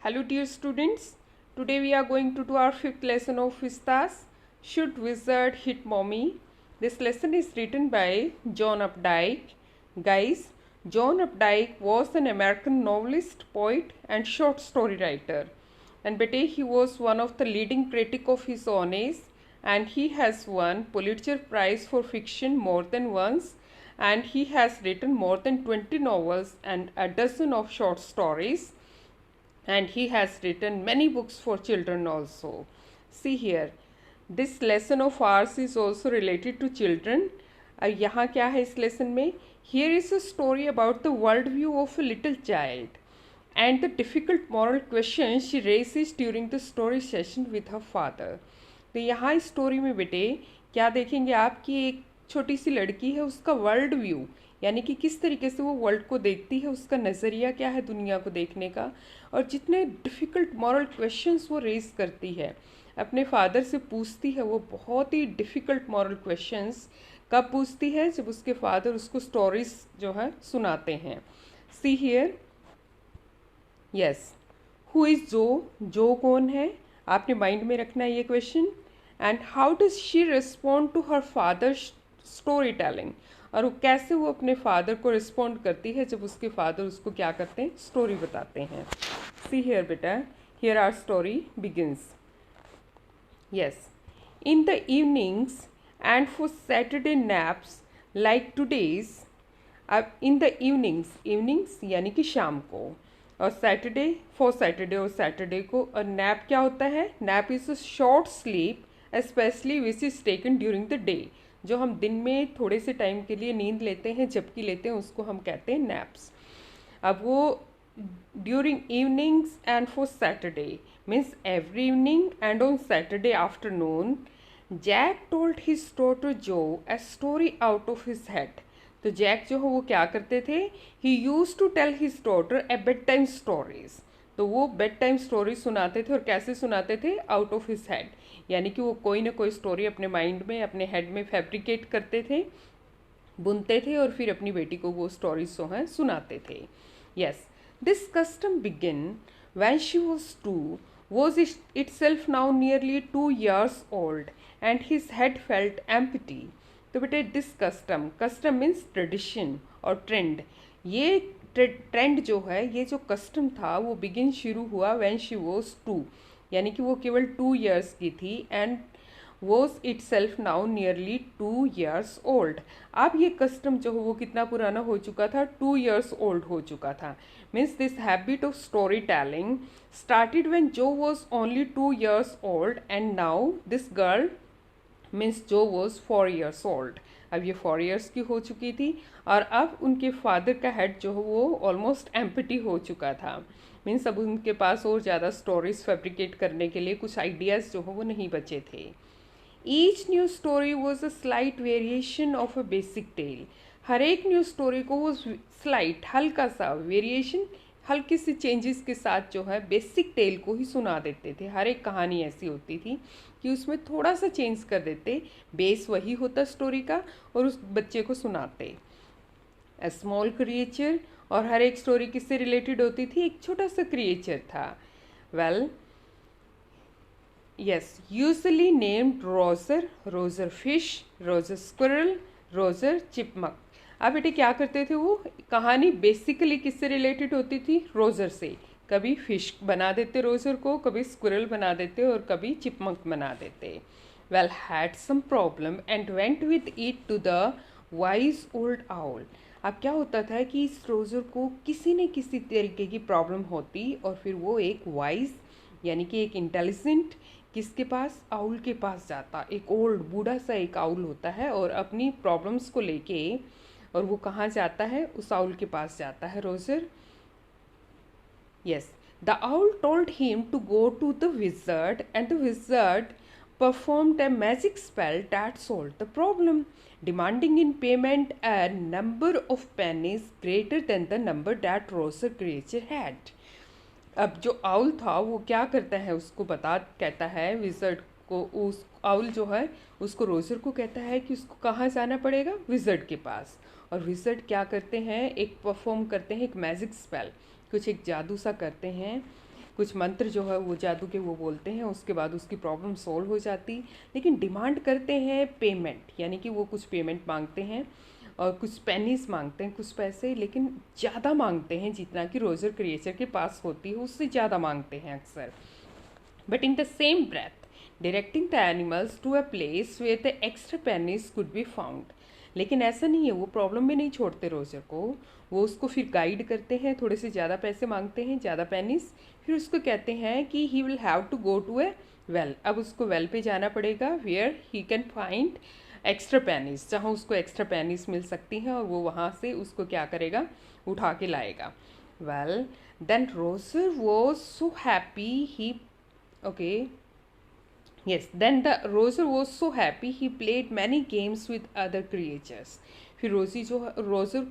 Hello dear students, today we are going to do our fifth lesson of Vistas, Should Wizard Hit Mommy? This lesson is written by John Updike. Guys, John Updike was an American novelist, poet and short story writer. And bete, he was one of the leading critic of his own age, and he has won Pulitzer Prize for fiction more than once, and he has written more than 20 novels and a dozen of short stories, and he has written many books for children also. See here, this lesson of ours is also related to children. यहाँ क्या है इस lesson में? Here is a story about the world view of a little child and the difficult moral questions she raises during the story session with her father. तो यहाँ इस story में बेटे क्या देखेंगे आप कि एक छोटी सी लड़की है, उसका वर्ल्ड व्यू यानी कि किस तरीके से वो वर्ल्ड को देखती है, उसका नज़रिया क्या है दुनिया को देखने का, और जितने डिफ़िकल्ट मॉरल क्वेश्चंस वो रेज करती है, अपने फादर से पूछती है। वो बहुत ही डिफ़िकल्ट मॉरल क्वेश्चंस कब पूछती है? जब उसके फादर उसको स्टोरीज जो है सुनाते हैं। See here, yes, who is जो? जो कौन है? आपने माइंड में रखना है ये question. And how does she respond to her father story telling? और वो कैसे वो अपने फादर को रिस्पॉन्ड करती है जब उसके फादर उसको क्या करते हैं? स्टोरी बताते हैं। सी हियर बेटा, here are story begins. Yes, in the evenings and for Saturday naps like today's. अब इन द इवनिंग्स, इवनिंग्स यानी कि शाम को, और सैटरडे फॉर सैटरडे, और सैटरडे को। और नैप क्या होता है? Nap is a short sleep specially which is taken during the day. जो हम दिन में थोड़े से टाइम के लिए नींद लेते हैं, झपकी लेते हैं, उसको हम कहते हैं नैप्स। अब वो during evenings and for Saturday means every evening and on Saturday afternoon, Jack told his daughter Jo a story out of his head. तो जैक जो है वो क्या करते थे? He use to tell his daughter a bedtime stories. तो वो bed time story सुनाते थे, और कैसे सुनाते थे? आउट ऑफ हिज हेड, यानी कि वो कोई ना कोई स्टोरी अपने माइंड में, अपने हेड में फैब्रिकेट करते थे, बुनते थे, और फिर अपनी बेटी को वो स्टोरीज जो हैं सुनाते थे। Yes, this custom begin when she was 2, was itself now nearly 2 years old, and his head felt empty. तो बेटे this custom, custom means tradition और ट्रेंड। ये ट्रेंड जो है, ये जो कस्टम था वो बिगिन शुरू हुआ व्हेन शी वॉज 2, यानी कि वो केवल 2 years की थी, and was it self now nearly 2 years old. अब ये कस्टम जो है वो कितना पुराना हो चुका था? 2 years ओल्ड हो चुका था। Means this habit of story telling started when Jo was only 2 years old, and now this girl means Jo was 4 years old. अब ये 4 years की हो चुकी थी, और अब उनके फादर का हेड जो है वो ऑलमोस्ट एम्प्टी हो चुका था। मीन्स अब उनके पास और ज़्यादा स्टोरीज फैब्रिकेट करने के लिए कुछ आइडियाज़ जो है वो नहीं बचे थे। Each new story was a slight variation of a basic tale. हर एक न्यू स्टोरी को वो स्लाइट, हल्का सा वेरिएशन, हल्के से चेंजेस के साथ जो है बेसिक टेल को ही सुना देते थे। हर एक कहानी ऐसी होती थी कि उसमें थोड़ा सा चेंज कर देते, बेस वही होता स्टोरी का, और उस बच्चे को सुनाते। ए स्मॉल क्रिएचर, और हर एक स्टोरी किससे रिलेटेड होती थी? एक छोटा सा क्रिएचर था। Well, yes, usually named Roger, Roger fish, Roger squirrel, Roger chipmunk. अब बेटे क्या करते थे? वो कहानी बेसिकली किससे रिलेटेड होती थी? रोजर से। कभी फिश बना देते रोजर को, कभी स्क्विरल बना देते, और कभी चिपमक बना देते। Well, had some problem and went with it to the wise old owl. अब क्या होता था कि इस रोजर को किसी न किसी तरीके की प्रॉब्लम होती, और फिर वो एक वाइज यानी कि एक इंटेलिजेंट किसके पास? आउल के पास जाता। एक ओल्ड बूढ़ा सा एक आउल होता है, और अपनी प्रॉब्लम्स को लेके, और वो कहाँ जाता है? उस आउल के पास जाता है Roger. Yes, the owl told him to go to the wizard, and the wizard performed a magic spell that solved the problem, demanding in payment a number of pennies greater than the number that Roser creature had. अब जो owl था वो क्या करता है? उसको कहता है विज़र्ड को, उस आउल जो है उसको, रोजर को कहता है कि उसको कहाँ जाना पड़ेगा? विज़र्ड के पास। और विज़र्ड क्या करते हैं? एक परफॉर्म करते हैं एक मैजिक स्पेल, कुछ एक जादू सा करते हैं, कुछ मंत्र जो है वो जादू के वो बोलते हैं, उसके बाद उसकी प्रॉब्लम सॉल्व हो जाती। लेकिन डिमांड करते हैं पेमेंट, यानी कि वो कुछ पेमेंट मांगते हैं और कुछ पेनीज मांगते हैं, कुछ पैसे, लेकिन ज़्यादा मांगते हैं जितना कि रोजर क्रिएचर के पास होती है उससे ज़्यादा मांगते हैं अक्सर। But in the same breath directing the animals to a place where the extra pennies could be found. लेकिन ऐसा नहीं है, वो प्रॉब्लम में नहीं छोड़ते रोजर को, वो उसको फिर गाइड करते हैं, थोड़े से ज़्यादा पैसे मांगते हैं, ज़्यादा पेनीज, फिर उसको कहते हैं कि he will have to go to a well. अब उसको वेल पे जाना पड़ेगा where he can find extra pennies, जहाँ उसको एक्स्ट्रा पेनीज मिल सकती हैं, और वो वहाँ से उसको क्या करेगा, उठा के लाएगा। Well then Roger was so happy he okay yes then the roser was so happy he played many games with other creatures। फिर रोजर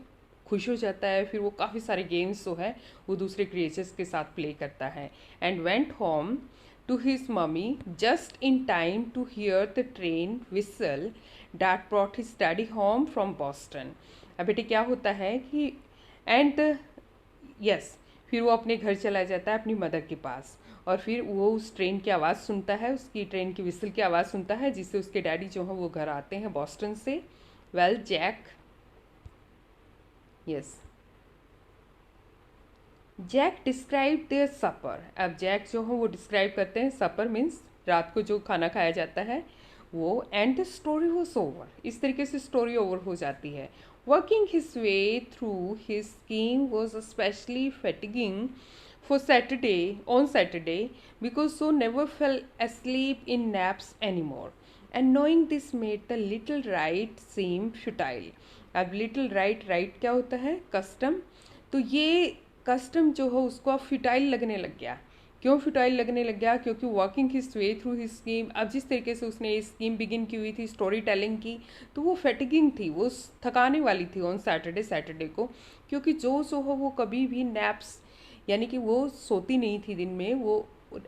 खुश हो जाता है, फिर वो काफ़ी सारे गेम्स जो है वो दूसरे क्रिएचर्स के साथ प्ले करता है। And went home to his mummy just in time to hear the train whistle that brought his daddy home from Boston. अब बेटे क्या होता है कि एंड यस फिर वो अपने घर चला जाता है अपनी मदर के पास, और फिर वो उस ट्रेन की आवाज़ सुनता है, उसकी ट्रेन की विसल की आवाज़ सुनता है, जिससे उसके डैडी जो है वो घर आते हैं बॉस्टन से। Well Jack yes Jack describe their supper. अब जैक जो है वो डिस्क्राइब करते हैं, सपर मीन्स रात को जो खाना खाया जाता है वो। And the story was over, इस तरीके से स्टोरी ओवर हो जाती है। Working his way through his scheme was specially fatiguing for on Saturday, because so never fell asleep in naps anymore. And knowing this made the little rite seem futile। अब little right क्या होता है, custom. तो ये custom जो है उसको अब फ्यूटाइल लगने लग गया। क्यों फ्यूटाइल लगने लग गया? क्योंकि walking his way through his scheme, अब जिस तरीके से उसने ये स्कीम बिगिन की हुई थी स्टोरी टेलिंग की, तो वो फैटिगिंग थी, वो थकाने वाली थी ऑन सैटरडे को। क्योंकि जो है वो कभी भी नैप्स, यानी कि वो सोती नहीं थी दिन में वो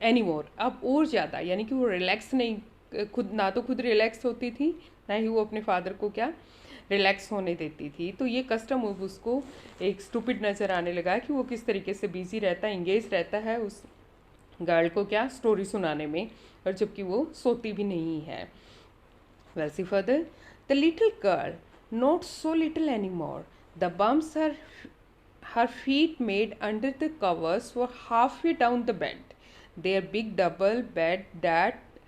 एनीमोर, अब और ज़्यादा, यानी कि वो रिलैक्स नहीं, खुद ना तो खुद रिलैक्स होती थी, ना ही वो अपने फादर को क्या रिलैक्स होने देती थी। तो ये कस्टम अब उसको एक स्टूपिड नज़र आने लगा कि वो किस तरीके से बिजी रहता है, इंगेज रहता है उस गर्ल को क्या स्टोरी सुनाने में, और जबकि वो सोती भी नहीं है। Well see further the little girl not so little any more, the bumps her feet made under the covers were halfway down the bed, their big double bed that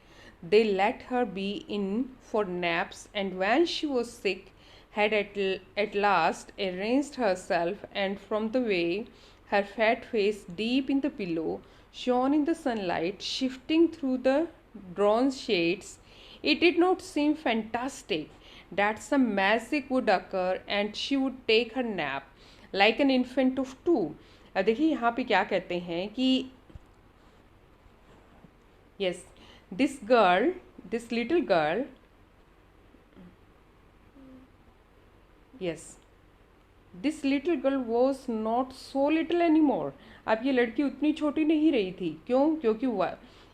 they let her be in for naps, and when she was sick had at last arranged herself, and from the way her fat face deep in the pillow shone in the sunlight shifting through the drawn shades, it did not seem fantastic that some magic would occur and she would take her nap like an infant of 2। अब देखिए यहाँ पे क्या कहते हैं कि yes this little girl was not so little any मोर। अब ये लड़की उतनी छोटी नहीं रही थी। क्यों? क्योंकि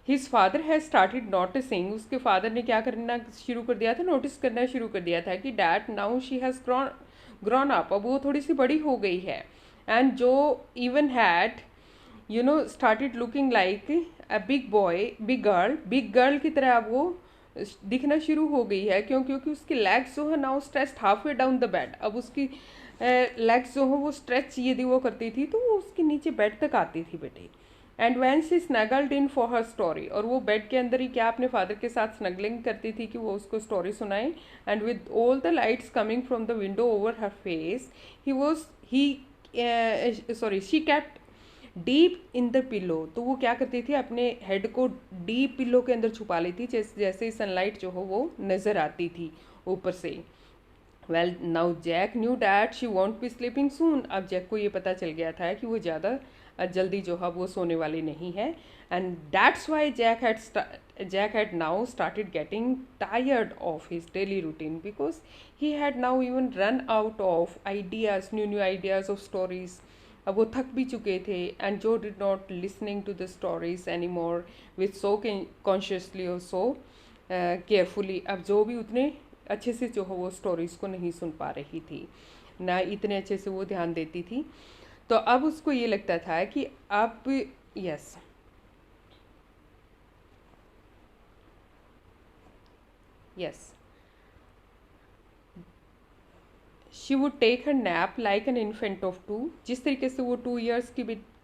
his father has started noticing, उसके फादर ने क्या करना शुरू कर दिया था, नोटिस करना शुरू कर दिया था कि dad now she has grown up, अब वो थोड़ी सी बड़ी हो गई है। एंड जो even had started looking like a big girl की तरह अब वो दिखना शुरू हो गई है। क्यों? क्योंकि उसकी लेग्स जो है now stretched half way down the bed, अब उसकी लेग्स जो है वो स्ट्रेच यदि वो करती थी तो वो उसके नीचे बेड तक आती थी बेटे। And when she snuggled in for her story, और वो बेड के अंदर ही क्या अपने फादर के साथ स्नगलिंग करती थी कि वो उसको स्टोरी सुनाए। And with all the lights coming from the window over her face she kept deep in the pillow, तो वो क्या करती थी अपने हेड को डीप पिलो के अंदर छुपा लेती जैसे ही सनलाइट जो हो वो नज़र आती थी ऊपर से। Well now Jack knew that she won't be sleeping soon. अब जैक को ये पता चल गया था कि वो ज़्यादा जल्दी जो है वो सोने वाली नहीं है। And that's why Jack had now started getting tired of his daily routine, because he had now even run out of ideas, new ideas of stories. अब वो थक भी चुके थे। And Jo did not listening to the stories any more with so consciously और so carefully, अब जो भी उतने अच्छे से जो है वो स्टोरीज़ को नहीं सुन पा रही थी, ना इतने अच्छे से वो ध्यान देती थी। तो अब उसको ये लगता था कि अब Yes. She would take her nap like an infant of 2। जिस तरीके से वो 2 years की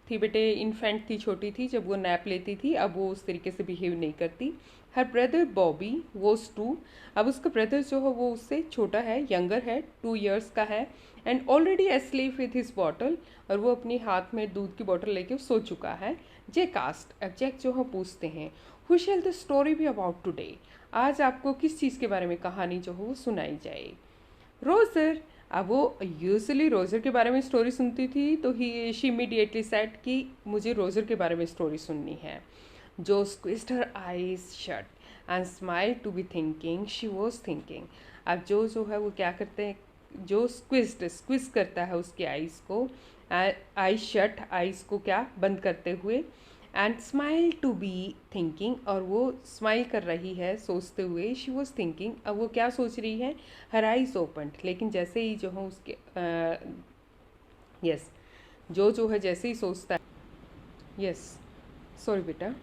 थी बेटे, इन्फेंट थी, छोटी थी जब वो नैप लेती थी, अब वो उस तरीके से बिहेव नहीं करती। Her brother Bobby was 2। अब उसका ब्रदर जो है वो उससे छोटा है, यंगर है, 2 years का है। And already asleep with his bottle, और वो अपनी हाथ में दूध की बॉटल लेके सो चुका है। जैक आस्क्ड, अब जैक जो है पूछते हैं, who shell the story be about today, आज आपको किस चीज़ के बारे में कहानी जो है वो सुनाई जाए। रोजर, अब वो यूजुअली रोजर के बारे में स्टोरी सुनती थी, तो ही शी इमीडिएटली सेड कि मुझे रोजर के बारे में स्टोरी सुननी है। Jo squeezed her eyes shut and smile to be thinking she was thinking. अब जो है वो क्या करते हैं, जो स्क्विज करता है उसकी आईज को, आई शट, आईज को क्या बंद करते हुए, and smile to be thinking, और वो स्माइल कर रही है सोचते हुए। शी वॉज थिंकिंग, अब वो क्या सोच रही है, हर आइज ओपन, लेकिन जैसे ही जो है उसके यस जो है जैसे ही सोचता है, यस सॉरी बेटा,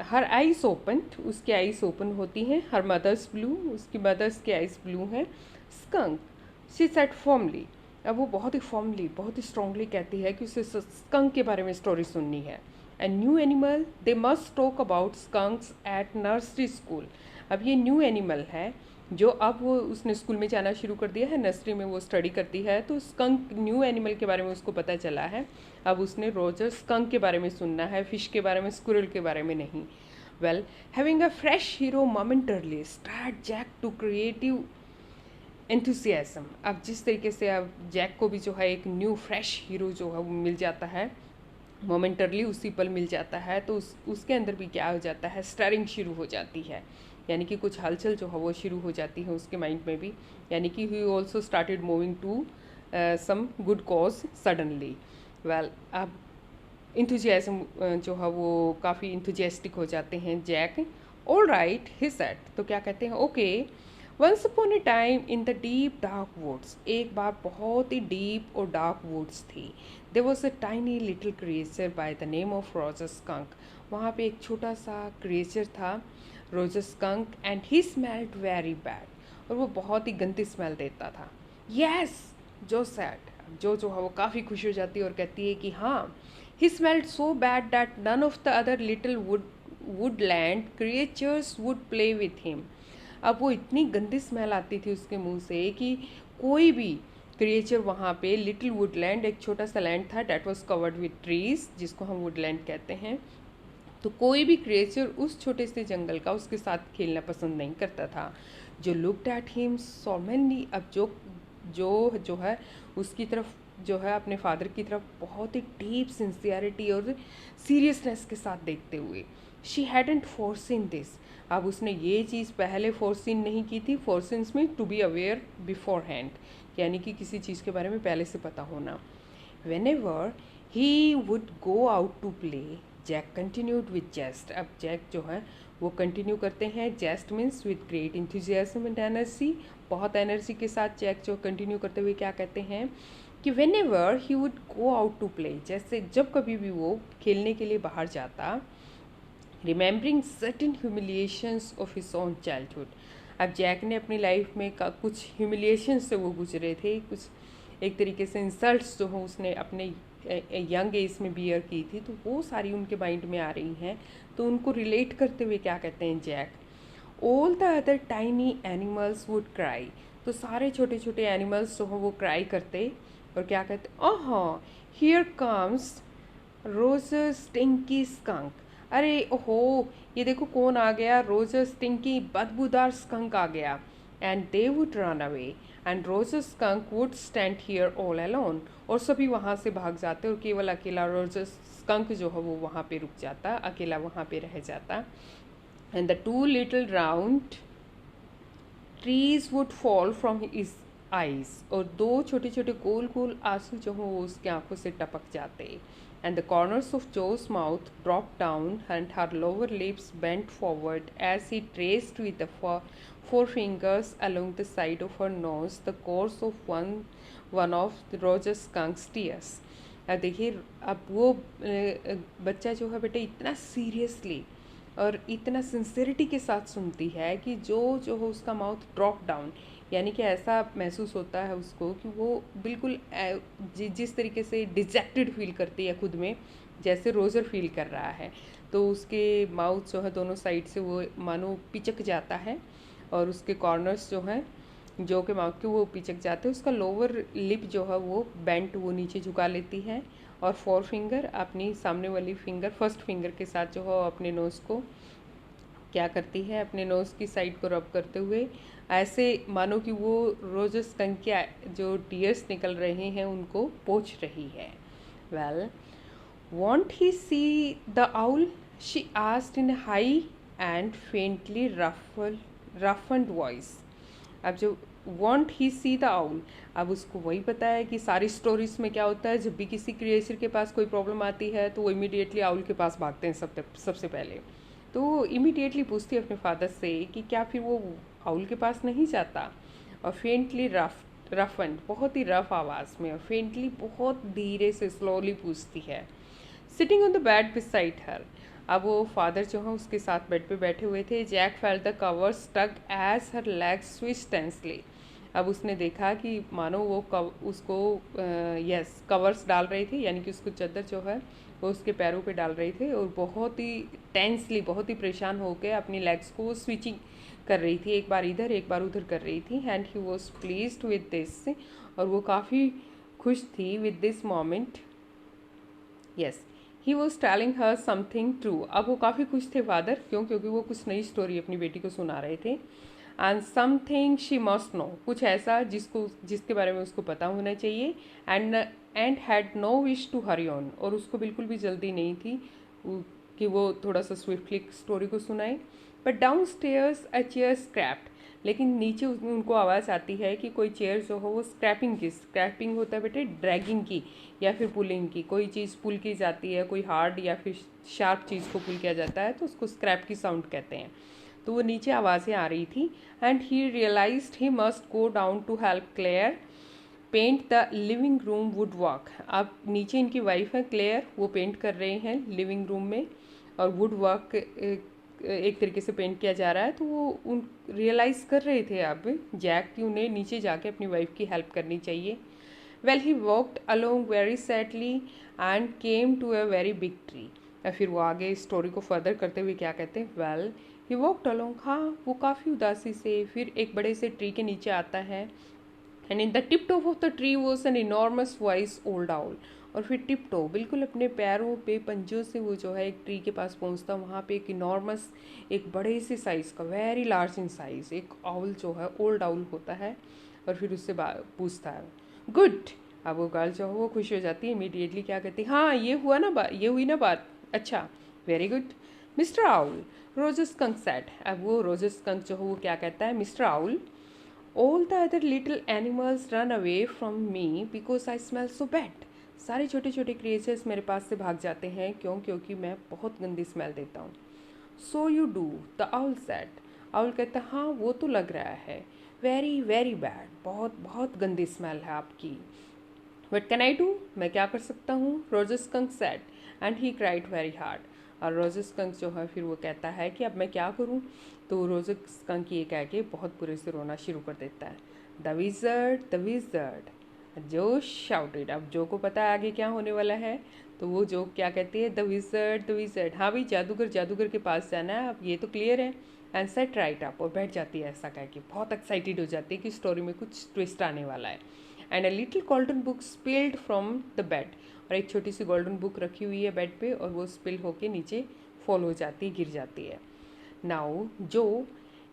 हर आइज ओपन, उसकी आइज ओपन होती हैं। हर मदर्स ब्लू, उसकी मदर्स की आइज ब्लू हैं। स्कंक, शी सेड फॉर्मली, अब वो बहुत ही फॉर्मली, बहुत ही स्ट्रांगली कहती है कि उसे स्कंक के बारे में स्टोरी सुननी है। And new animal, they must talk about skunks at nursery school. अब ये न्यू एनिमल है जो अब वो उसने स्कूल में जाना शुरू कर दिया है, नर्सरी में वो स्टडी करती है, तो स्कंक न्यू एनिमल के बारे में उसको पता चला है। अब उसने रोजर स्कंक के बारे में सुनना है, फिश के बारे में, स्क्विरल के बारे में नहीं। Well, having a fresh hero momentarily start Jack to creative enthusiasm. अब जिस तरीके से अब जैक को भी जो है एक न्यू फ्रेश हीरो जो है वो मिल जाता है, मोमेंटरली उसी पल मिल जाता है, तो उसके अंदर भी क्या हो जाता है, स्टरिंग शुरू हो जाती है, यानी कि कुछ हलचल जो है वो शुरू हो जाती है उसके माइंड में भी, यानी कि he also started moving to some good cause suddenly. Well, अब इंथुजियाज्म जो है वो काफ़ी इंथुजियास्टिक हो जाते हैं Jack. All right he said, तो क्या कहते हैं, okay. Once upon a time in the deep dark woods, एक बार बहुत ही डीप और डार्क वुड्स थी। There was a tiny little creature by the name of Roger Skunk. वहाँ पे एक छोटा सा क्रिएचर था, Roger skunk, and he smelled very bad, और वो बहुत ही गंदी स्मेल देता था। यस, जो सैड, जो है वो काफ़ी खुश हो जाती है और कहती है कि हाँ, he smelled so bad that none of the other little woodland creatures would play with him। अब वो इतनी गंदी स्मेल आती थी उसके मुंह से कि कोई भी क्रिएचर वहाँ पे, लिटिल वुडलैंड एक छोटा सा लैंड था, that was covered with trees, जिसको हम वुडलैंड कहते हैं, तो कोई भी क्रिएचर उस छोटे से जंगल का उसके साथ खेलना पसंद नहीं करता था। जो लुक्ड एट हिम सोमेनली, अब जो है उसकी तरफ, जो है अपने फादर की तरफ बहुत ही डीप सिंसियरिटी और सीरियसनेस के साथ देखते हुए। शी हैडंट फोरसीन दिस, अब उसने ये चीज़ पहले फोरसीन नहीं की थी। फोरसीन्स में to be aware beforehand, यानी कि किसी चीज़ के बारे में पहले से पता होना। Whenever he would go out to play, Jack continued with zest. अब जैक जो है वो कंटिन्यू करते हैं, zest means with great enthusiasm and energy, बहुत एनर्जी के साथ जैक जो कंटिन्यू करते हुए क्या कहते हैं कि whenever he would go out to play, जैसे जब कभी भी वो खेलने के लिए बाहर जाता, remembering certain humiliations of his own childhood. अब जैक ने अपनी लाइफ में कुछ ह्यूमिलिएशन से वो गुजरे थे, कुछ एक तरीके से इंसल्ट्स जो हो उसने अपने यंग एज में बियर की थी, तो वो सारी उनके माइंड में आ रही हैं, तो उनको रिलेट करते हुए क्या कहते हैं Jack, all the other tiny animals would cry, तो सारे छोटे छोटे एनिमल्स जो हो वो क्राई करते और क्या कहते, ओह here comes Roger stinky skunk, अरे ओहो ये देखो कौन आ गया, रोजर स्टिंकी बदबूदार स्कंक आ गया। And they would run away and Roger skunk would stand here all alone, और सभी वहाँ से भाग जाते और केवल अकेला रोजर स्कंक जो है वो वहाँ पे रुक जाता, अकेला वहाँ पे रह जाता। And the two little round trees would fall from his eyes, और दो छोटे छोटे गोल गोल आंसू जो हो वो उसकी आंखों से टपक जाते। And the corners of Jo's mouth drop down and her lower lips bent forward as he traced with the four fingers along the side of her nose the course of one of Roger Skunk's tears। अब देखिए, अब वो बच्चा जो है बेटे इतना seriously और इतना सिंसियरिटी के साथ सुनती है कि जो जो हो उसका माउथ ड्रॉप डाउन, यानी कि ऐसा महसूस होता है उसको कि वो बिल्कुल जिस तरीके से डिजेक्टेड फील करती है खुद में, जैसे रोज़र फील कर रहा है। तो उसके माउथ जो है दोनों साइड से वो मानो पिचक जाता है, और उसके कॉर्नर्स जो हैं जो के माउथ के वो पिचक जाते हैं। उसका लोअर लिप जो है वो बेंट, वो नीचे झुका लेती है, और फोर फिंगर अपनी सामने वाली फिंगर फर्स्ट फिंगर के साथ जो है अपने नोज़ को क्या करती है, अपने नोज़ की साइड को रब करते हुए ऐसे मानो कि वो रोजस कंक के जो टीयर्स निकल रहे हैं उनको पोंछ रही है। Well, won't he see the owl? She asked in a high and faintly roughened voice. अब जो won't he see the owl, अब उसको वही पता है कि सारी स्टोरीज में क्या होता है, जब भी किसी क्रिएचर के पास कोई प्रॉब्लम आती है तो वो इमीडिएटली आउल के पास भागते हैं सबसे पहले। तो वो इमीडिएटली पूछती है अपने फादर से कि क्या फिर वो आउल के पास नहीं जाता। और फेंटली रफ एंड बहुत ही रफ आवाज़ में, और फेंटली बहुत धीरे से स्लोली पूछती है। Sitting on the bed beside her, अब वो फादर जो है उसके साथ बेड पे बैठे हुए थे। Jack felt the cover stuck as her legs switch tensely, अब उसने देखा कि मानो वो उसको यस कवर्स डाल रहे थे, यानी कि उसको चादर जो है वो उसके पैरों पे डाल रहे थे, और बहुत ही टेंसली, बहुत ही परेशान होकर अपनी लेग्स को स्विचिंग कर रही थी, एक बार इधर एक बार उधर कर रही थी। And he was pleased with this, और वो काफ़ी खुश थी with this moment. Yes, he was telling her something true, अब वो काफ़ी खुश थे फादर, क्योंकि वो कुछ नई स्टोरी अपनी बेटी को सुना रहे थे। And something she must know, कुछ ऐसा जिसके बारे में उसको पता होना चाहिए। And had no wish to hurry on, और उसको बिल्कुल भी जल्दी नहीं थी कि वो थोड़ा सा स्विफ्टली स्टोरी को सुनाए। But down stairs a chair scraped, लेकिन नीचे उनको आवाज़ आती है कि कोई चेयर जो हो वो स्क्रैपिंग होता है बेटे ड्रैगिंग की या फिर पुलिंग की, कोई चीज़ पुल की जाती है, कोई हार्ड या फिर शार्प चीज़ को पुल किया जाता है तो उसको स्क्रैप की साउंड कहते हैं। तो वो नीचे आवाज़ें आ रही थी। And he realised he must go down to help Clare paint the living room woodwork, अब नीचे इनकी वाइफ है क्लेयर, वो पेंट कर रहे हैं लिविंग रूम में, और वुड वर्क एक तरीके से पेंट किया जा रहा है। तो वो उन रियलाइज़ कर रहे थे अब जैक कि उन्हें नीचे जाके अपनी वाइफ की हेल्प करनी चाहिए। Well, he walked along very sadly and came to a very big tree, या फिर वो आगे स्टोरी को फर्दर करते हुए क्या कहते हैं, वेल ही वॉकड अलोंग, हाँ वो काफ़ी उदासी से फिर एक बड़े से ट्री के नीचे आता है। And in the tip top of the tree was an enormous vice old owl, और फिर टिप टो बिल्कुल अपने पैरों पे पंजों से वो जो है एक ट्री के पास पहुंचता, वहाँ पे एक इनॉर्मस, एक बड़े से साइज़ का, वेरी लार्ज इन साइज़ एक आउल जो है ओल्ड आउल होता है, और फिर उससे पूछता है गुड। अब वो गर्ल जो है वो खुश हो जाती है इमीडिएटली, क्या कहती है, हाँ ये हुई ना बात, अच्छा very good Mister Owl, Roger Skunk said. अब वो रोजस कंक जो है वो क्या कहता है, mister owl, all the other little animals run away from me because I smell so bad, सारे छोटे छोटे क्रिएचर्स मेरे पास से भाग जाते हैं क्योंकि मैं बहुत गंदी स्मेल देता हूँ। So you do, the owl said, owl कहता हाँ वो तो लग रहा है, वेरी वेरी बैड, बहुत बहुत गंदी स्मेल है आपकी। वट कैन आई डू, मैं क्या कर सकता हूँ, Roger skunk said, and he cried very hard, और रोजर स्कंक जो है फिर वो कहता है कि अब मैं क्या करूँ। तो रोजर स्कंक ये कह के बहुत बुरे से रोना शुरू कर देता है। द विजर्ड जो शाउटेड, अब जो को पता है आगे क्या होने वाला है, तो वो जो क्या कहती है, द विजर्ड, हाँ भाई जादूगर के पास जाना है, अब ये तो क्लियर है। एंड सेट राइट अप, और बैठ जाती है ऐसा कह के, बहुत एक्साइटेड हो जाती है कि स्टोरी में कुछ ट्विस्ट आने वाला है। And a little golden book spilled from the bed, और एक छोटी सी गोल्डन बुक रखी हुई है बेड पे, और वो स्पिल होके नीचे फॉल हो जाती है, गिर जाती है। नाउ जो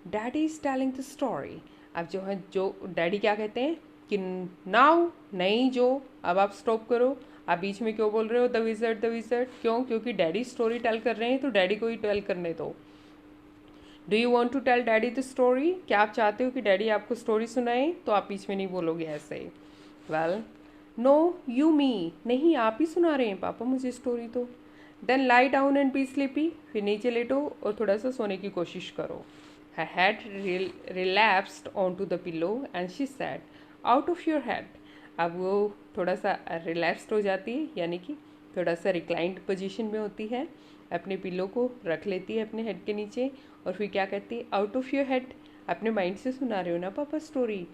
daddy is telling the story, अब जो है जो डैडी क्या कहते हैं कि नाउ नहीं जो, अब आप स्टॉप करो, आप बीच में क्यों बोल रहे हो द विजर्ड, क्यों, क्योंकि डैडी स्टोरी टेल कर रहे हैं तो डैडी को ही टेल करने दो। Do you want to tell daddy the story, क्या आप चाहते हो कि डैडी आपको स्टोरी सुनाए, तो आप बीच में नहीं बोलोगे ऐसे ही। वेल, नो यू मी, नहीं आप ही सुना रहे हैं पापा मुझे स्टोरी तो। Then lie down and be sleepy, फिर नीचे लेटो और थोड़ा सा सोने की कोशिश करो। her head relapsed onto the pillow and she said out of your head, अब वो थोड़ा सा रिलैप्स्ड हो जाती है, यानी कि थोड़ा सा रिक्लाइंड पोजीशन में होती है, अपने पिल्लो को रख लेती है अपने हेड के नीचे और फिर क्या कहती है, आउट ऑफ योर हेड, अपने माइंड से सुना रहे हो ना पापा story.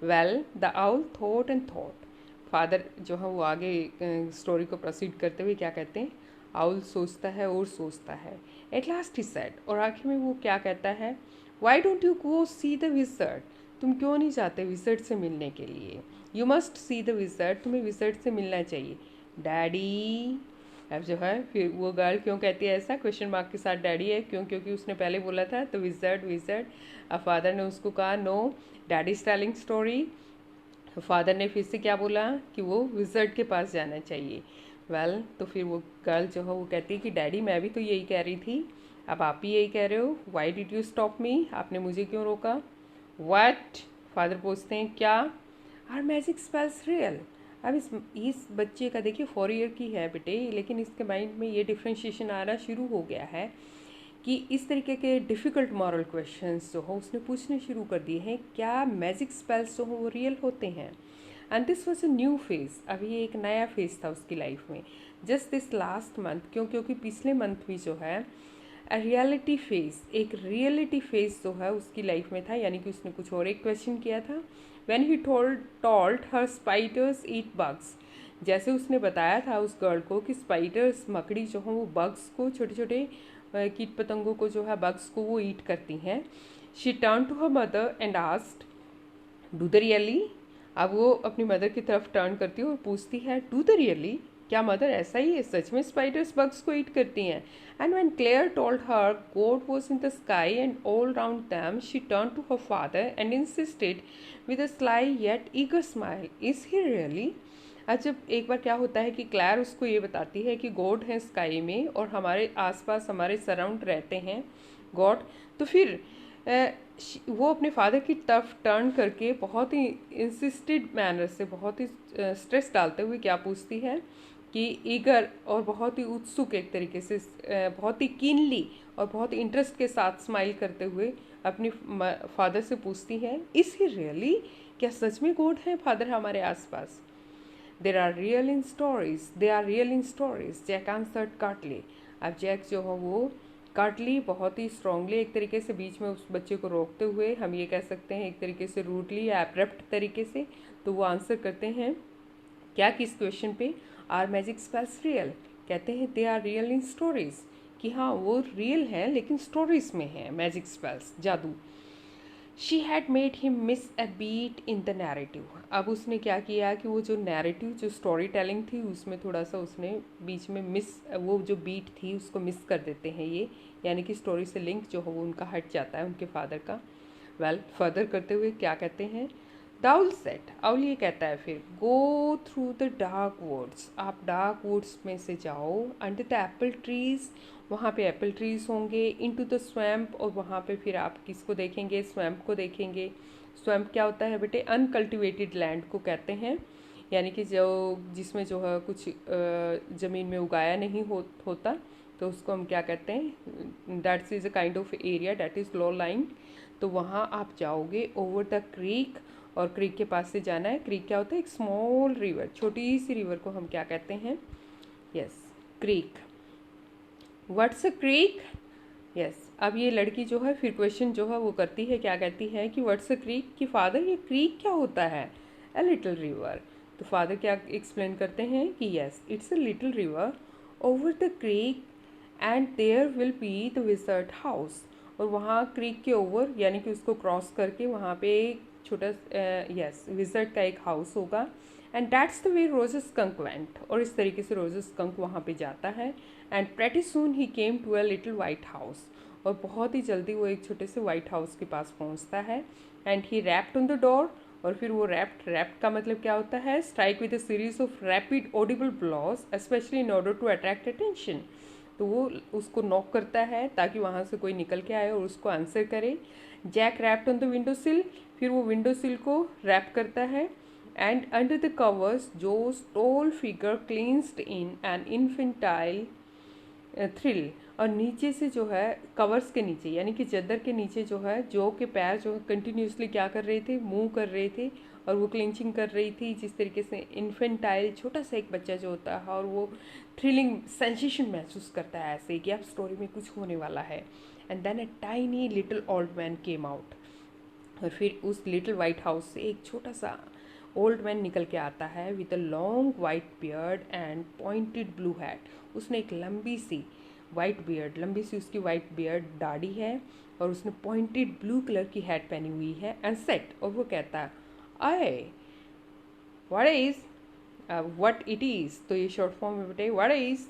Well the owl thought and thought, father जो है वो आगे स्टोरी को प्रोसीड करते हुए क्या कहते हैं, आउल सोचता है और सोचता है, एट लास्ट ही सेड, और आखिर में वो क्या कहता है, why don't you go see the wizard, तुम क्यों नहीं जाते विज़र्ड से मिलने के लिए, you must see the wizard, तुम्हें विज़र्ड से मिलना चाहिए डैडी। अब जो है फिर वो गर्ल क्यों कहती है ऐसा, क्वेश्चन मार्क के साथ डैडी है, क्यों, क्योंकि उसने पहले बोला था तो विज़र्ड विज़र्ड। अब फादर ने उसको कहा no daddy is telling story, father ने फिर से क्या बोला कि वो विज़र्ड के पास जाना चाहिए। वेल तो फिर वो गर्ल जो है वो कहती है कि डैडी मैं भी तो यही कह रही थी, अब आप ही यही कह रहे हो, why did you stop me, आपने मुझे क्यों रोका। व्हाट, फादर पूछते हैं क्या, आर मैजिक स्पेल्स रियल। अब इस बच्चे का देखिए 4 ईयर की है बेटे, लेकिन इसके माइंड में ये डिफ्रेंशिएशन आना शुरू हो गया है कि इस तरीके के डिफ़िकल्ट मॉरल क्वेश्चंस जो हो उसने पूछने शुरू कर दिए हैं, क्या मैजिक स्पेल्स जो हो वो रियल होते हैं। And this was a new phase, अभी ये एक नया फेज़ था उसकी लाइफ में, जस्ट दिस लास्ट मंथ, क्योंकि पिछले मंथ भी जो है रियलिटी फेज़, एक रियलिटी फेज़ जो है उसकी लाइफ में था, यानी कि उसने कुछ और एक क्वेश्चन किया था। When he told her spiders eat bugs, जैसे उसने बताया था उस गर्ल को कि स्पाइडर्स, मकड़ी जो हो वो बग्स को, छोटे छोटे कीट पतंगों को जो है बग्स को वो ईट करती हैं। She turn to her mother and asked do the really, अब वो अपनी मदर की तरफ टर्न करती है और पूछती है डू द रियली, क्या मदर ऐसा ही है, सच में स्पाइडर्स बग्स को ईट करती हैं। And when Clare told her God was in the sky and all round them, she turn to her father and insisted with a sly yet eager smile, is he really. आज जब एक बार क्या होता है कि Claire उसको ये बताती है कि गॉड है स्काई में और हमारे आसपास हमारे सराउंड रहते हैं गॉड, तो फिर वो अपने फादर की तरफ टर्न करके बहुत ही इंसिस्टेड मैनर से, बहुत ही स्ट्रेस डालते हुए क्या पूछती है कि ईगर और बहुत ही उत्सुक एक तरीके से, बहुत ही कीनली और बहुत ही इंटरेस्ट के साथ स्माइल करते हुए अपनी फादर से पूछती है, इज़ ही रियली, क्या सच में गॉड है फादर हमारे आसपास। There are real in stories, they are real in stories, Jack answered curtly. अब जैक जो है वो कार्टली बहुत ही स्ट्रांगली एक तरीके से बीच में उस बच्चे को रोकते हुए, हम ये कह सकते हैं एक तरीके से रूडली या एब्रप्ट तरीके से, तो वो आंसर करते हैं क्या किस क्वेश्चन पे, आर मैजिक स्पेल्स रियल, कहते हैं they are real in stories, कि हाँ वो रियल है लेकिन स्टोरीज में है मैजिक स्पेल्स, जादू। She had made him miss a beat in the narrative, अब उसने क्या किया कि वो जो नैरेटिव, जो स्टोरी टेलिंग थी उसमें थोड़ा सा उसने बीच में वो जो बीट थी उसको मिस कर देते हैं ये, यानी कि स्टोरी से लिंक जो है वो उनका हट जाता है उनके फादर का। वेल फर्दर करते हुए क्या कहते हैं, द आउल सेड, आउल ये कहता है फिर, go through the dark woods, आप डार्क वुड्स में से जाओ, अंडर द एप्पल ट्रीज, वहाँ पे एप्पल ट्रीज होंगे, इनटू द स्वैम्प, और वहाँ पे फिर आप किसको देखेंगे, स्वैम्प को देखेंगे। स्वैम्प क्या होता है बेटे, अनकल्टिवेटेड लैंड को कहते हैं, यानी कि जो जिसमें जो है कुछ ज़मीन में उगाया नहीं होता, तो उसको हम क्या कहते हैं, that's is a kind of area that is low lying. तो वहाँ आप जाओगे ओवर द क्रीक, और क्रीक के पास से जाना है। क्रीक क्या होता है, एक स्मॉल रिवर, छोटी सी रिवर को हम क्या कहते हैं, yes creek. What's a creek, yes. अब ये लड़की जो है फिर क्वेश्चन जो है वो करती है, क्या कहती है कि व्हाट्स अ क्रीक, कि फादर ये क्रीक क्या होता है, अ लिटिल रिवर। तो फादर क्या एक्सप्लेन करते हैं कि yes it's a little river over the creek and there will be the wizard house, और वहाँ क्रीक के ओवर यानी कि उसको क्रॉस करके वहाँ पे एक छोटा यस विजर्ड का एक हाउस होगा, and that's the way roses skunk went, और इस तरीके से रोजेस स्कंक वहाँ पे जाता है। And pretty soon he came to a little white house, और बहुत ही जल्दी वो एक छोटे से वाइट हाउस के पास पहुँचता है। And he rapped on the door, और फिर वो रैप्ड का मतलब क्या होता है, strike with a series of rapid audible blows especially in order to attract attention, तो वो उसको नॉक करता है ताकि वहाँ से कोई निकल के आए और उसको आंसर करे। Jack rapped on the window sill, फिर वो विंडो सिल को रैप करता है। And under the covers Jo's tall figure clenched in an infantile thrill. और नीचे से जो है कवर्स के नीचे यानी कि चादर के नीचे जो है जो के पैर जो है कंटिन्यूसली क्या कर रहे थे, मूव कर रहे थे और वो क्लिंचिंग कर रही थी, जिस तरीके से इन्फेंटाइल छोटा सा एक बच्चा जो होता है और वो थ्रिलिंग सेंसेशन महसूस करता है ऐसे कि अब स्टोरी में कुछ होने वाला है। And then a tiny little old man came out. और फिर उस लिटिल वाइट हाउस से एक छोटा सा ओल्ड मैन निकल के आता है with a long white beard and pointed blue hat. उसने एक लंबी सी वाइट बियर्ड, लंबी सी उसकी वाइट बियर्ड दाढ़ी है और उसने पॉइंटेड ब्लू कलर की हैट पहनी हुई है एंड सेट। और वो कहता है आए what is what it is. तो ये शॉर्ट फॉर्म में बेटे व्हाट इज़,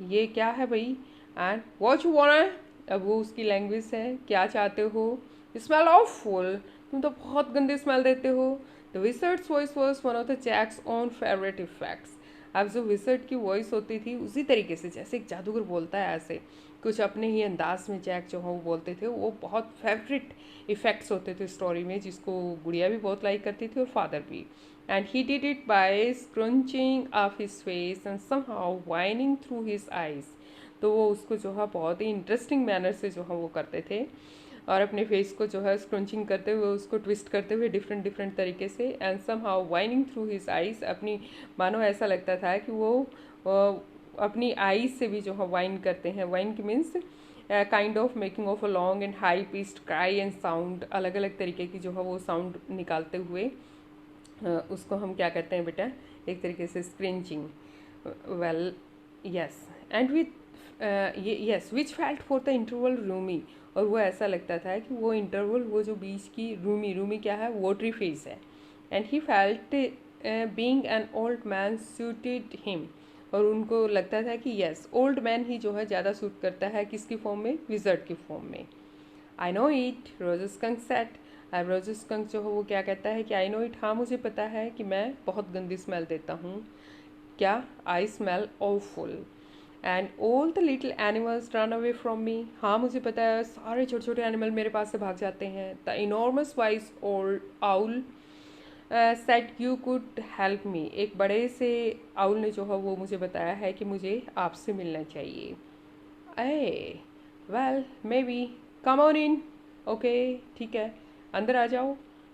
ये क्या है भाई, एंड व्हाट यू वांट। अब वो उसकी लैंग्वेज है, क्या चाहते हो। स्मेल ऑफुल, तुम तो बहुत गंदे स्मेल देते हो। The wizard's voice was one of the Jack's own favourite effects. अब जो विजर्ड की वॉइस होती थी उसी तरीके से जैसे एक जादूगर बोलता है ऐसे कुछ अपने ही अंदाज में जैक जो है वो बोलते थे। वो बहुत फेवरेट इफेक्ट्स होते थे स्टोरी में, जिसको गुड़िया भी बहुत लाइक करती थी और फादर भी। And he did it by scrunching up his face and somehow whining through his eyes। तो वो उसको जो है बहुत ही इंटरेस्टिंग मैनर से जो है वो करते थे और अपने फेस को जो है स्क्रंचिंग करते हुए उसको ट्विस्ट करते हुए डिफरेंट डिफरेंट तरीके से and somehow whining through his eyes. अपनी मानो ऐसा लगता था कि वो अपनी आईज से भी जो है वाइन करते हैं। वाइन की means kind of making of a long and high pitched cry and sound, अलग अलग तरीके की जो है वो साउंड निकालते हुए उसको हम क्या कहते हैं बेटा, एक तरीके से scrunching. Well yes and with yes which felt for the interval roomy. और वो ऐसा लगता था कि वो इंटरवल वो जो बीच की रूमी, रूमी क्या है, वोटरी फेस है। And he felt being an old man suited him. और उनको लगता था कि यस ओल्ड मैन ही जो है ज़्यादा सूट करता है किसकी फॉर्म में, विजर्ड की फॉर्म में। I know it Roger Skunk said. अब रोजेस कंक जो है वो क्या कहता है कि आई नो इट, हाँ मुझे पता है कि मैं बहुत गंदी स्मेल देता हूँ। क्या, I smell awful and all the little animals run away from me. हाँ मुझे पता है सारे छोटे छोटे एनिमल मेरे पास से भाग जाते हैं। The enormous wise old owl set you could help me. एक बड़े से आउल ने जो है वो मुझे बताया है कि मुझे आपसे मिलना चाहिए। Uh well maybe come on in. Okay ठीक है, अंदर आ जाओ।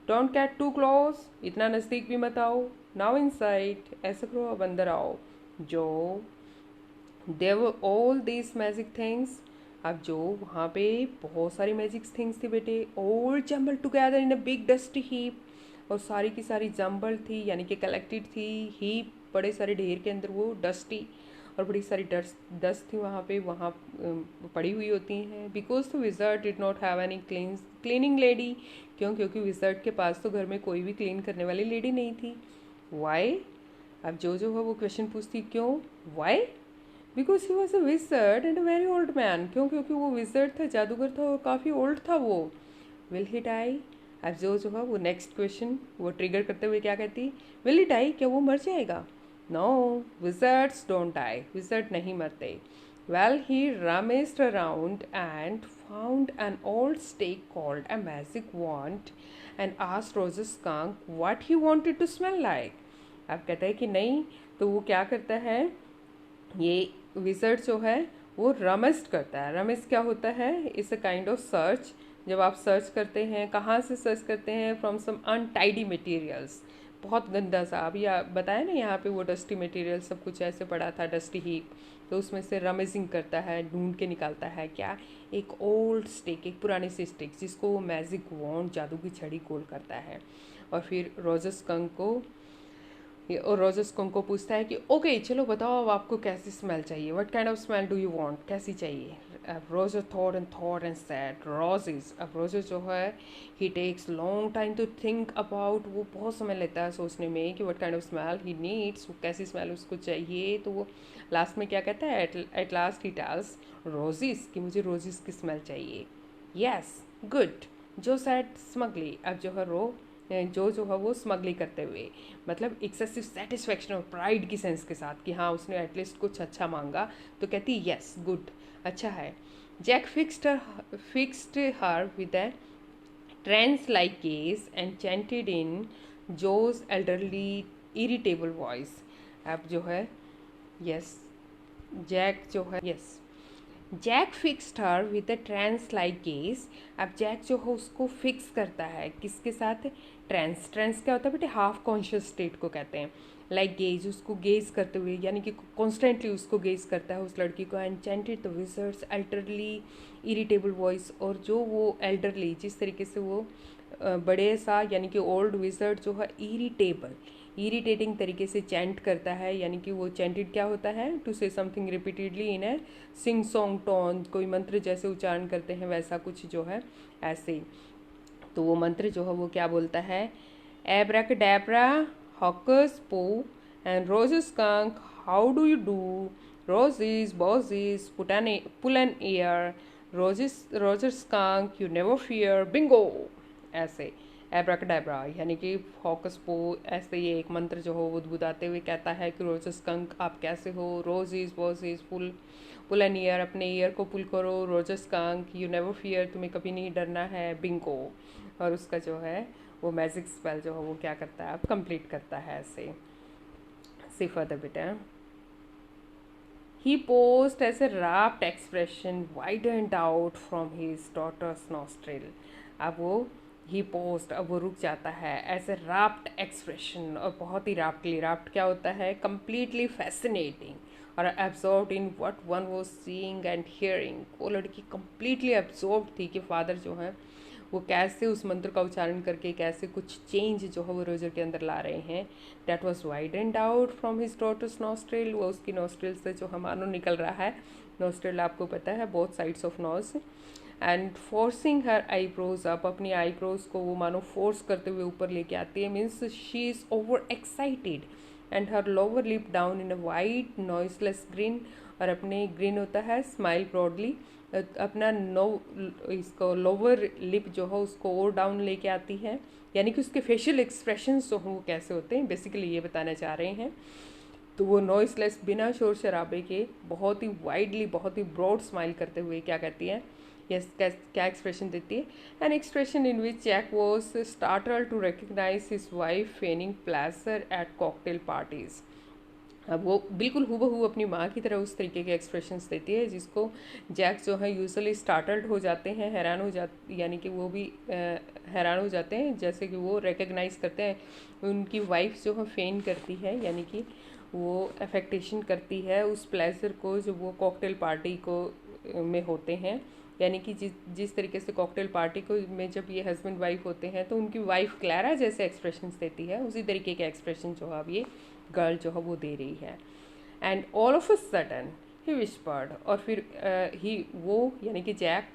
डोंट गेट टू क्लोज, इतना नज़दीक भी मत आओ। नाउ इनसाइड, ऐसे करो अब अंदर आओ। जो there were all these magic things. अब जो वहाँ पे बहुत सारी मैजिक थिंग्स थी बेटे, all jumble together in a big dusty heap. और सारी की सारी जम्बल थी यानी कि कलेक्टेड थी, हीप बड़े सारे ढेर के अंदर वो डस्टी, और बड़ी सारी डस्ट थी वहाँ पे, वहाँ पड़ी हुई होती हैं। Because the wizard did not have any cleaning lady. क्यों, क्योंकि विजर्ड के पास तो घर में कोई भी क्लीन करने वाली लेडी नहीं थी। वाई, अब जो है वो क्वेश्चन पूछती क्यों, why, because he was a wizard and a very old man. क्यों, क्योंकि वो विजर्ड था, जादूगर था और काफ़ी ओल्ड था वो। Will he die. अब जो है वो नेक्स्ट क्वेश्चन वो ट्रिगर करते हुए क्या कहती, विल ही डाई, क्या वो मर जाएगा। No, wizards don't die, wizard नहीं मरते। Well he rummaged around and found an old stake called a magic wand and asked Rose's skunk what he wanted to smell like। अब कहता है कि नहीं, तो वो क्या करता है, ये विजर्ड जो है वो रमेस्ट करता है। रमेस्ट क्या होता है, it's a kind of search. जब आप सर्च करते हैं, कहाँ से सर्च करते हैं, फ्रॉम सम अनटाइडी मटेरियल्स, बहुत गंदा सा। अभी आप बताया ना यहाँ पे वो डस्टी मटेरियल सब कुछ ऐसे पड़ा था, डस्टी हीप, तो उसमें से रमेजिंग करता है, ढूंढ के निकालता है क्या, एक ओल्ड स्टिक, एक पुरानी सी स्टिक जिसको वो मैजिक वॉन्ड, जादू की छड़ी गोल करता है। और फिर रोजस कंक को, और रोजस को पूछता है कि ओके चलो बताओ अब आपको कैसी स्मेल चाहिए, what kind of smell do you want, कैसी चाहिए। अब Roger thought and said roses. अब रोजर जो है he takes long time to think about, वो बहुत समय लेता है सोचने में कि what kind of smell he needs, कैसी स्मेल उसको चाहिए। तो वो लास्ट में क्या कहता है, at last he tells roses कि मुझे रोजेस की स्मेल चाहिए। Yes good, Jo said स्मगली। अब जो है जो है वो स्मगली करते हुए, मतलब एक्सेसिव सेटिस्फेक्शन और प्राइड की सेंस के साथ कि हाँ उसने एटलीस्ट कुछ अच्छा मांगा, तो कहती यस गुड, अच्छा है। Jack fixed her with a trance like gaze and chanted in Jo's elderly irritable voice. अब जो है यस जैक जो है yes Jack fixed her with a trance like gaze. अब जैक जो है उसको फिक्स करता है किसके साथ? ट्रांस। ट्रांस क्या होता है बेटे? हाफ कॉन्शियस स्टेट को कहते हैं। लाइक गेज, उसको गेज करते हुए, यानी कि कॉन्स्टेंटली उसको गेज करता है उस लड़की को। Enchanted the wizards elderly irritable voice. और जो वो एल्डरली, जिस तरीके से वो बड़े सा यानी कि ओल्ड विजर्ड जो है इरिटेटिंग तरीके से चैंट करता है, यानी कि वो चैंटेड क्या होता है? To say something repeatedly in a sing song tone. कोई मंत्र जैसे उच्चारण करते हैं वैसा कुछ जो है ऐसे ही। तो वो मंत्र जो है वो क्या बोलता है? एब्राकडेब्रा हॉकस पो and Roger Skunk how do you do, roses boses pull an ear, roses Roger Skunk you never fear bingo. ऐसे एब्राकडेब्रा यानी कि हॉकस पो, ऐसे ये एक मंत्र जो हो बुदबुदाते हुए कहता है कि रोजस कंक आप कैसे हो, roses boses pull an year, अपने ईयर को पुल करो, Rojas Kank you never fear, तुम्हें कभी नहीं डरना है, बिंगो। और उसका जो है वो मैजिक स्पेल जो है वो क्या करता है? अब कंप्लीट करता है ऐसे। सी फर्दर बेटा। He paused as a rapt expression widened out from his daughter's nostril. अब वो ही पोस्ट, अब वो रुक जाता है एज ए राप्ट एक्सप्रेशन, और बहुत ही राप्टली। राप्ट क्या होता है? कंप्लीटली फैसिनेटिंग और absorbed in what one was seeing and hearing. वो लड़की कंप्लीटली एब्जॉर्ब थी कि फादर जो है वो कैसे उस मंत्र का उच्चारण करके कैसे कुछ चेंज जो है वो रोजर के अंदर ला रहे हैं। That was widened out from his daughter's nostril. वो उसकी नॉस्ट्रिल से जो हमानो निकल रहा है। नॉस्ट्रिल आपको पता है both sides of nose. And forcing her eyebrows up, अपनी आईब्रोज को वो मानो फोर्स करते हुए ऊपर लेके आती है। Means she is over excited and her lower lip down in a wide noiseless green. और अपने ग्रिन होता है स्माइल ब्रॉडली, अपना इसको लोअर लिप जो है उसको और डाउन लेके आती है। यानी कि उसके फेशियल एक्सप्रेशंस जो हैं वो कैसे होते हैं, बेसिकली ये बताना चाह रहे हैं। तो वो नॉइसलेस, बिना शोर शराबे के, बहुत ही वाइडली, बहुत ही ब्रॉड स्माइल करते हुए क्या कहती है? यस, क्या एक्सप्रेशन देती है? An expression in which Jack was startled to recognise his wife feigning pleasure at cocktail parties. अब वो बिल्कुल हूबहू अपनी माँ की तरह उस तरीके के एक्सप्रेशंस देती है जिसको जैक जो है यूजुअली स्टार्टल्ड हो जाते हैं, हैरान हो जाते, यानी कि वो भी हैरान हो जाते हैं, जैसे कि वो रिकग्नाइज करते हैं उनकी वाइफ जो है फेन करती है, यानी कि वो अफेक्टेशन करती है उस प्लेजर को जो वो कॉकटेल पार्टी को में होते हैं। यानी कि जिस तरीके से कॉकटेल पार्टी को में जब ये हस्बैंड वाइफ होते हैं तो उनकी वाइफ क्लैरा जैसे एक्सप्रेशंस देती है, उसी तरीके के एक्सप्रेशन जो अब ये गर्ल जो है वो दे रही है। And all of a sudden he whispered, और फिर ही वो यानी कि जैक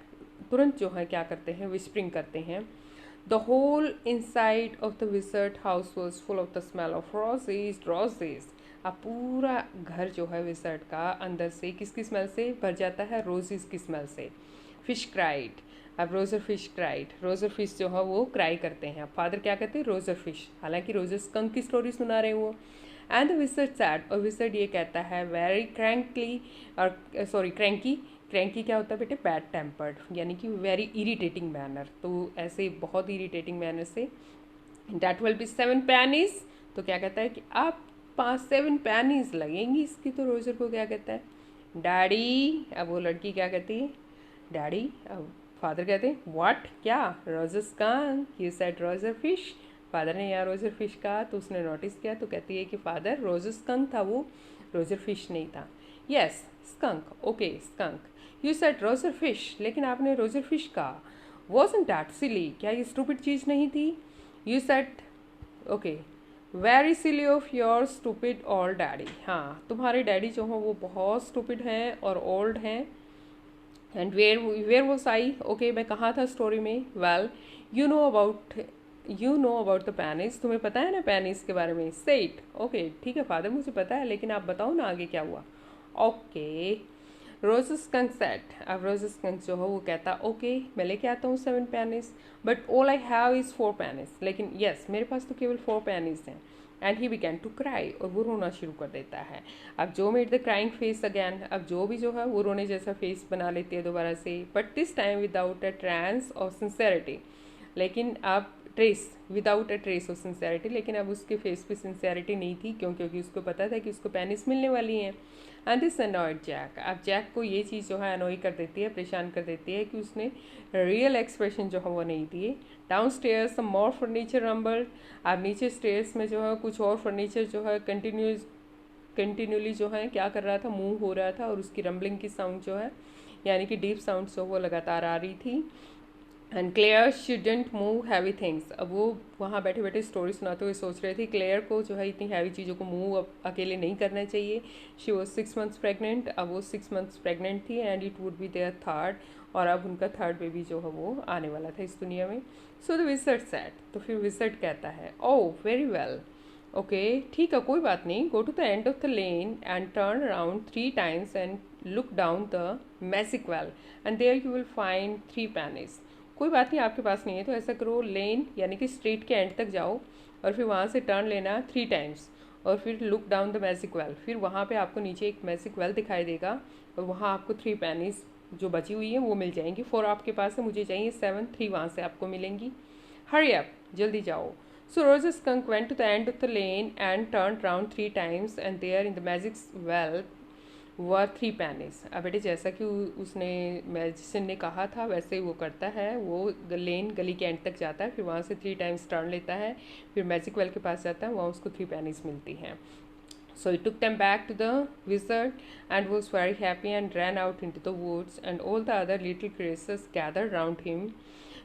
तुरंत जो है क्या करते हैं? विस्परिंग करते हैं। The whole inside of the wizard house was full of the smell of roses roses. अब पूरा घर जो है विजर्ड का अंदर से किसकी स्मेल से भर जाता है? रोजेज की स्मेल से। फिश क्राइड, अब Roger fish cried, Roger fish जो है वो क्राई करते हैं। अब फादर क्या कहते हैं? रोजर फिश, हालांकि रोजर स्कंक की स्टोरी सुना रहे वो। एंड द विजर्ड सैड, और विजर्ड ये कहता है वेरी क्रैंकली, और सॉरी क्रैंकी। क्रैंकी क्या होता है बेटे? बैड टेम्पर्ड, यानी कि वेरी इरीटेटिंग मैनर। तो ऐसे बहुत irritating manner say that will be 7 पैनीज। तो क्या कहता है कि आप 7 पैनीज लगेंगी इसकी। तो रोजर को क्या कहता है? डैडी। अब वो लड़की क्या कहती है? डैडी। अब फादर कहते हैं व्हाट, क्या? Roger skunk you said Roger fish. Father ने यहाँ रोजर फिश कहा तो उसने नोटिस किया, तो कहती है कि फादर रोजर स्कंक था वो, रोजर फिश नहीं था। Yes skunk, okay skunk. You said Roger fish, लेकिन आपने रोजर फिश कहा। वॉजंट दैट सिली, क्या ये स्टूपिड चीज़ नहीं थी? You said okay very silly of your stupid old daddy. हाँ, तुम्हारे डैडी जो हैं वो बहुत स्टूपिड हैं और ओल्ड हैं। And where was I, okay मैं कहाँ था स्टोरी में? Well you know about the pennies, तुम्हें पता है ना पैनिस के बारे में? से इट, ओके ठीक है फादर मुझे पता है, लेकिन आप बताओ ना आगे क्या हुआ। ओके रोजस कंक सेट, अब रोजस कंक जो है वो कहता ओके मैं लेके आता हूँ 7 pennies, but all I have is 4 pennies. लेकिन यस मेरे पास तो केवल 4 पैनिस हैं। And he began to cry, और वो रोना शुरू कर देता है। अब Jo made the crying face again, अब जो भी जो है वो रोने जैसा फेस बना लेती है दोबारा से, but this time without a trace और सिंसेरिटी। लेकिन अब trace without a trace of sincerity, लेकिन अब उसके फेस पे सिंसियरिटी नहीं थी क्योंकि उसको पता था कि उसको पेनिस मिलने वाली है। And this annoyed Jack. अब जैक को ये चीज़ जो है अनॉय कर देती है, परेशान कर देती है कि उसने रियल एक्सप्रेशन जो है वो नहीं दिए। डाउन स्टेयर्स सम मोर फर्नीचर रंबल। अब नीचे स्टेयर्स में जो है कुछ और फर्नीचर जो है कंटिन्यूली जो है क्या कर रहा था, मूव हो रहा था, और उसकी रंबलिंग की साउंड जो है यानी कि डीप साउंड जो वो लगातार आ रही थी। And Clare shouldn't move heavy things. अब वो वहाँ बैठे बैठे स्टोरी सुनाते हुए सोच रहे थे क्लेयर को जो है इतनी हैवी चीज़ों को मूव अकेले नहीं करना चाहिए। She was 6 months pregnant. अब वो 6 months प्रेगनेंट थी and it would be there third, और अब उनका थर्ड बेबी जो है वो आने वाला था इस दुनिया में। सो द विज़र्ड सेड, तो फिर विज़र्ड कहता है ओह वेरी वेल, ओके ठीक है कोई बात नहीं, go to the end of the lane and turn around 3 times and look down the magic well and there you will find 3 pennies। कोई बात नहीं, आपके पास नहीं है तो ऐसा करो, लेन यानी कि स्ट्रीट के एंड तक जाओ और फिर वहाँ से टर्न लेना 3 times और फिर look down the magic well. फिर वहाँ पे आपको नीचे एक मैजिक वेल दिखाई देगा और वहाँ आपको 3 pennies जो बची हुई है वो मिल जाएंगी। 4 आपके पास है, मुझे चाहिए 7, 3 वहाँ से आपको मिलेंगी। हरी अप, जल्दी जाओ। So Rose's skunk went to the end of the lane and turned round 3 times and there in the magic's well were 3 pennies। अब बेटे जैसा कि उसने मैजिशियन ने कहा था वैसे ही वो करता है, वो लेन गली के एंड तक जाता है, फिर वहाँ से 3 times टर्न लेता है, फिर मैजिक वेल के पास जाता है, वहाँ उसको 3 pennies मिलती हैं। So he took them back to the wizard and was very happy and ran out into the woods and all the other little creatures gathered round him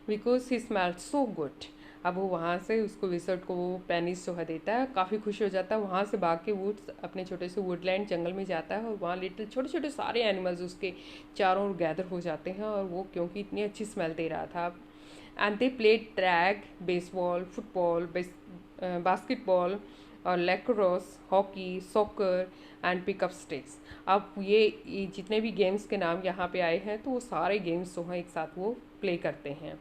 because he smelled so good। अब वो वहाँ से उसको wizard को वो penis जो है देता है, काफ़ी खुश हो जाता है, वहाँ से भाग के वुड्स अपने छोटे से वुडलैंड जंगल में जाता है और वहाँ लिटिल छोटे छोटे सारे एनिमल्स उसके चारों ओर गैदर हो जाते हैं, और वो क्योंकि इतनी अच्छी स्मेल दे रहा था। And they played tag, baseball, football, basketball और lacrosse, hockey, soccer and pickup sticks. अब ये जितने भी गेम्स के नाम यहाँ पे आए हैं तो वो सारे गेम्स जो हैं एक साथ वो प्ले करते हैं।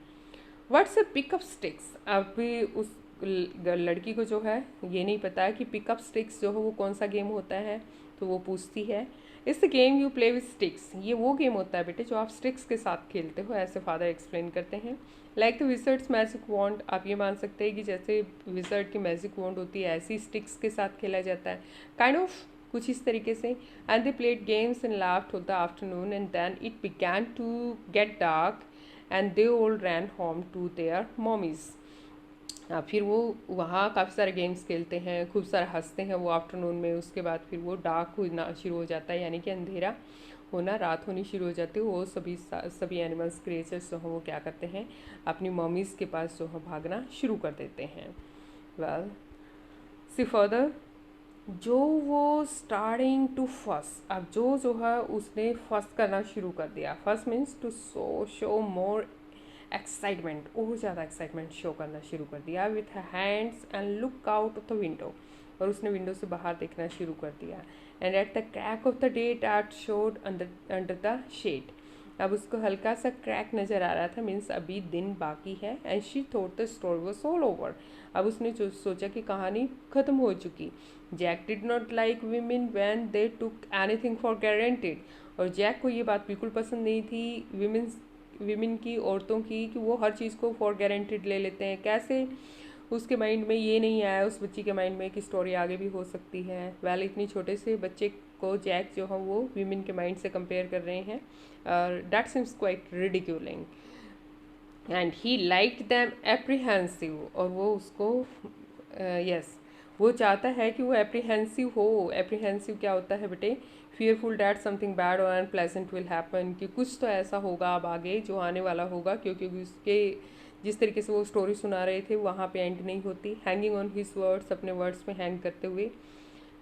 What's a pickup sticks. अब उस लड़की को जो है ये नहीं पता है कि पिकअप स्टिक्स जो है वो कौन सा गेम होता है, तो वो पूछती है it's the game you play with sticks. ये वो गेम होता है बेटे जो आप स्टिक्स के साथ खेलते हो, ऐसे फादर एक्सप्लेन करते हैं। Like the wizard's magic wand, आप ये मान सकते हैं कि जैसे विजर्ड की मैजिक वॉन्ड होती है ऐसी स्टिक्स के साथ खेला जाता है, काइंड ऑफ कुछ इस तरीके से। And they played games and laughed all the afternoon and then it began to get dark and they all ran home to their mommies. फिर वो वहाँ काफ़ी सारे गेम्स खेलते हैं, खूब सारा हंसते हैं वो आफ्टरनून में। उसके बाद फिर वो डार्क होना शुरू हो जाता है, यानी कि अंधेरा होना, रात होनी शुरू हो जाती है। वो सभी एनिमल्स क्रिएचर्स जो हैं वो क्या करते हैं, अपनी मम्मीज़ के पास जो है भागना शुरू कर देते हैं। वेल सी फर्दर, जो वो स्टार्टिंग टू फस, अब जो है उसने फस करना शुरू कर दिया। Fuss means to show more excitement, और ज़्यादा एक्साइटमेंट शो करना शुरू कर दिया। With hands and look out of the window, और उसने विंडो से बाहर देखना शुरू कर दिया। And at the crack of the day that showed under the shade, अब उसको हल्का सा क्रैक नज़र आ रहा था, मीन्स अभी दिन बाकी है। And she thought the story was all over, अब उसने जो सोचा कि कहानी ख़त्म हो चुकी। Jack did not like women when they took anything for granted, और जैक को ये बात बिल्कुल पसंद नहीं थी विमेन की, औरतों की, कि वो हर चीज़ को फॉर गारंटेड ले लेते हैं। कैसे उसके माइंड में ये नहीं आया, उस बच्ची के माइंड में, कि स्टोरी आगे भी हो सकती है। वेल इतनी छोटे से बच्चे को जैक जो है वो विमेन के माइंड से कंपेयर कर रहे हैं, और that seems quite ridiculing. And he like them apprehensive, और वो उसको यस वो चाहता है कि वो एप्रीहेंसिव हो। एप्रीहेंसिव क्या होता है बेटे, फियरफुल डैट समथिंग बैड और अनप्लेजेंट विल हैपन, कि कुछ तो ऐसा होगा अब आगे जो आने वाला होगा, क्योंकि उसके जिस तरीके से वो स्टोरी सुना रहे थे वहाँ पे एंड नहीं होती। हैंगिंग ऑन हिज वर्ड्स, अपने वर्ड्स में हैंग करते हुए।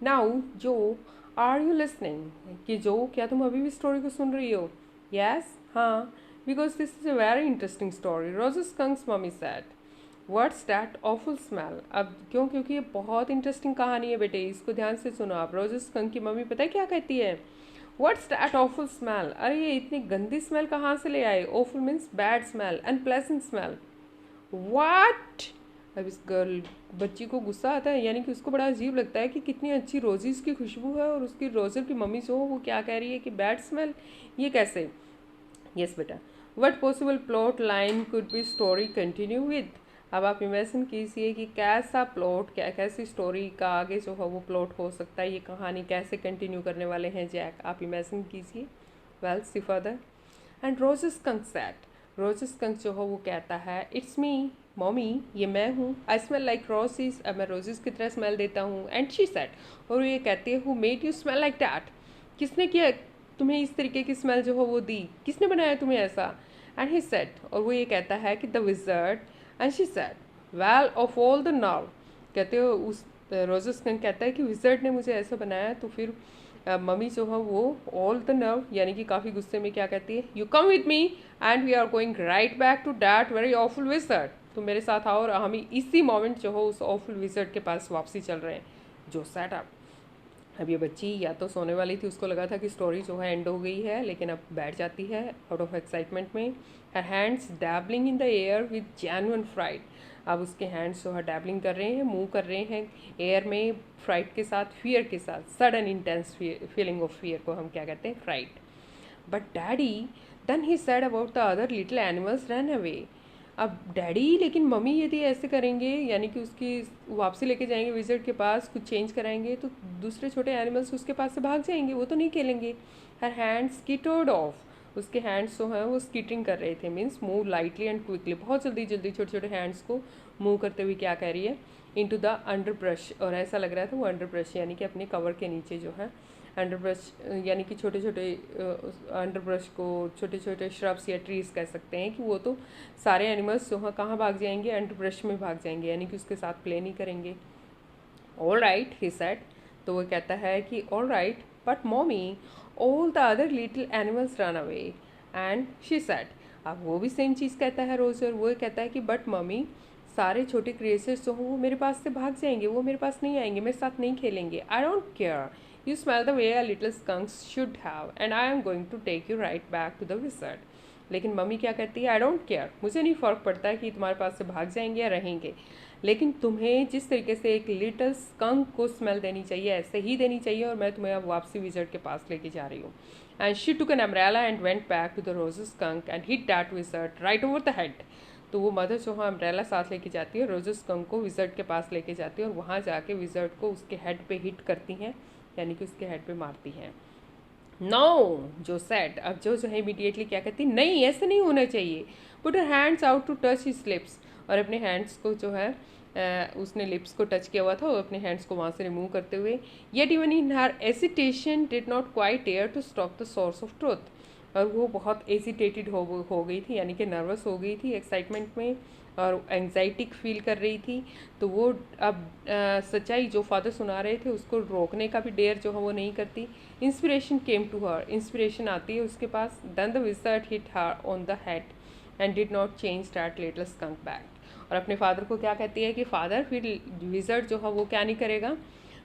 नाउ जो आर यू लिसनिंग, कि जो क्या तुम अभी भी स्टोरी को सुन रही हो? यस, हाँ, because this is a very interesting story, Roger Skunk's mommy said. What's that awful smell, अब क्यों, क्योंकि ये बहुत इंटरेस्टिंग कहानी है बेटे, इसको ध्यान से सुनो आप। रोजेस स्कंक की मम्मी पता है क्या कहती है? व्हाट्स दैट ऑफुल स्मेल, अरे ये इतनी गंदी स्मेल कहाँ से ले आए? Awful means bad smell, unpleasant smell. What, अब इस गर्ल बच्ची को गुस्सा आता है, यानी कि उसको बड़ा अजीब लगता है कि कितनी अच्छी रोजीज़ की खुशबू है और उसकी रोजर की मम्मी जो वो क्या कह रही है कि बैड स्मेल, ये कैसे? यस बेटा, what possible plot line could be story continue with. अब आप इमेजिन कीजिए कि कैसा प्लॉट, क्या कैसी स्टोरी का आगे जो है वो प्लॉट हो सकता है, ये कहानी कैसे कंटिन्यू करने वाले हैं जैक, आप इमेजिन कीजिए। Well see further and Roger Skunk said, Roger Skunk जो है वो कहता है इट्स मी मॉमी, ये मैं हूँ, आई स्मेल लाइक रोजेस, अब मैं रोजेस की तरह स्मेल देता हूँ। एंड शी सेट, और ये कहती है who made you smell like that, किसने किया तुम्हें इस तरीके की स्मेल जो है वो दी, किसने बनाया तुम्हें ऐसा। एंड ही सेट, और वो ये कहता है कि the wizard. And she said well of all the nerve, कहते हो उस रोजेस कंक कहता है कि विजर्ड ने मुझे ऐसा बनाया, तो फिर मम्मी जो है वो ऑल द नर्व यानी कि काफ़ी गुस्से में क्या कहती है, you come with me and we are going right back to that very awful wizard, तो मेरे साथ आओ और हम इसी मोमेंट जो हो उस ऑफुल विजर्ड के पास वापसी चल रहे हैं जो सेट अप। अब ये बच्ची या तो सोने वाली थी, उसको लगा था कि स्टोरी जो है एंड हो गई है, लेकिन अब बैठ जाती है आउट ऑफ एक्साइटमेंट में। Her hands dabbling in the air with genuine fright, अब उसके हैंड्स जो है डैबलिंग कर रहे हैं, मूव कर रहे हैं एयर में, फ्राइट के साथ, फियर के साथ, sudden intense feeling of fear को हम क्या कहते हैं, fright. But daddy then he said about the other little animals run away, अब डैडी लेकिन मम्मी यदि ऐसे करेंगे यानी कि उसकी वापसी लेके जाएंगे विजिट के पास, कुछ चेंज कराएंगे तो दूसरे छोटे एनिमल्स उसके पास से भाग जाएंगे, वो तो नहीं खेलेंगे। हर हैंड्स स्किटर्ड ऑफ, उसके हैंड्स जो हैं वो स्किटरिंग कर रहे थे, means move lightly and quickly, बहुत जल्दी जल्दी छोटे छोटे हैंड्स को मूव करते हुए क्या कह रही है, इनटू द अंडर ब्रश, और ऐसा लग रहा था वो अंडर ब्रश यानी कि अपने कवर के नीचे जो है अंडर ब्रश, यानी कि छोटे छोटे अंडर ब्रश को छोटे छोटे श्रब्स या ट्रीज कह सकते हैं कि वो तो सारे एनिमल्स जो हैं कहाँ भाग जाएंगे, अंडर ब्रश में भाग जाएंगे, यानी कि उसके साथ प्ले नहीं करेंगे। ऑल राइट ही सेड, तो वो कहता है कि all right but mommy all the other little animals run away. And she said, अब वो भी सेम चीज़ कहता है रोजर, वो कहता है कि बट मम्मी सारे छोटे क्रिएचर्स जो हों वो मेरे पास से भाग जाएंगे, वो मेरे पास नहीं आएंगे, मेरे साथ नहीं खेलेंगे। I don't care, you smell the way a little skunks should have and I am going to take you right back to the wizard। लेकिन मम्मी क्या कहती है, आई डोंट केयर, मुझे नहीं फ़र्क पड़ता है कि तुम्हारे पास से भाग जाएंगे या रहेंगे, लेकिन तुम्हें जिस तरीके से एक लिटिल स्कंक को स्मेल देनी चाहिए ऐसे ही देनी चाहिए, और मैं तुम्हें अब वापसी विजर्ड के पास लेके जा रही हूँ। And she took an umbrella and went back to the Roger's skunk and hit that wizard right over the head, तो वो मदर जो है अम्ब्रेला साथ लेके जाती है, रोजेस स्कंक को विजर्ड के पास लेके जाती है और वहाँ जाके विजर्ड को उसके हेड पे हिट करती हैं, यानी कि उसके हेड पे मारती हैं। नो जो सेट, अब जो है इमीडिएटली क्या कहती, नहीं ऐसे नहीं होना चाहिए। Put her hands out to touch his lips, और अपने हैंड्स को जो है उसने लिप्स को टच किया हुआ था, और अपने हैंड्स को वहाँ से रिमूव करते हुए, yet even in her hesitation did not quite dare to stop the source of truth, और वो बहुत एजिटेटेड हो गई थी, यानी कि नर्वस हो गई थी एक्साइटमेंट में और एंग्जाइटिक फील कर रही थी, तो वो अब सच्चाई जो फादर सुना रहे थे उसको रोकने का भी डेयर जो है वो नहीं करती। Inspiration came to her, inspiration आती है उसके पास। Then the wizard hit her on the head and did not change that little skunk back, और अपने फादर को क्या कहती है कि फादर फिर विजर्ड जो है वो क्या नहीं करेगा,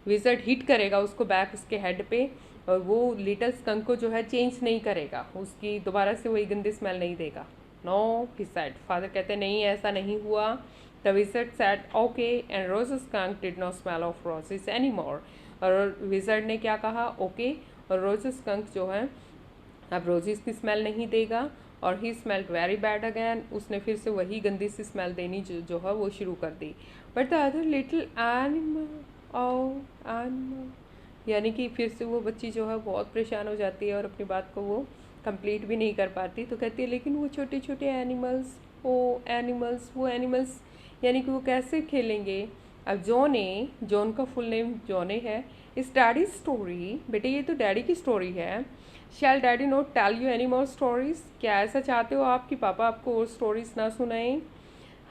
विजर्ड हिट करेगा उसको बैक उसके हेड पे, और वो लिटिल स्कंक को जो है चेंज नहीं करेगा, उसकी दोबारा से वही गंदी स्मेल नहीं देगा। नो ही सेड, फादर कहते नहीं ऐसा नहीं हुआ। The wizard said okay and roses skunk did not smell of roses any more, और विजर्ड ने क्या कहा, ओके, और रोजेस स्कंक जो है अब रोजेस की स्मेल नहीं देगा, और ही स्मेल्ड वेरी बैड अगैन, उसने फिर से वही गंदी सी स्मेल देनी जो है वो शुरू कर दी। But the other little animal यानी कि फिर से वो बच्ची जो है बहुत परेशान हो जाती है और अपनी बात को वो कंप्लीट भी नहीं कर पाती, तो कहती है लेकिन वो छोटे छोटे एनिमल्स, वो एनिमल्स यानी कि वो कैसे खेलेंगे। अब जॉन का फुल नेम जॉने है, इस डैडी स्टोरी, बेटे ये तो डैडी की स्टोरी है। Shall daddy not tell you any more stories, क्या ऐसा चाहते हो आप कि पापा आपको और स्टोरीज ना सुनाएं।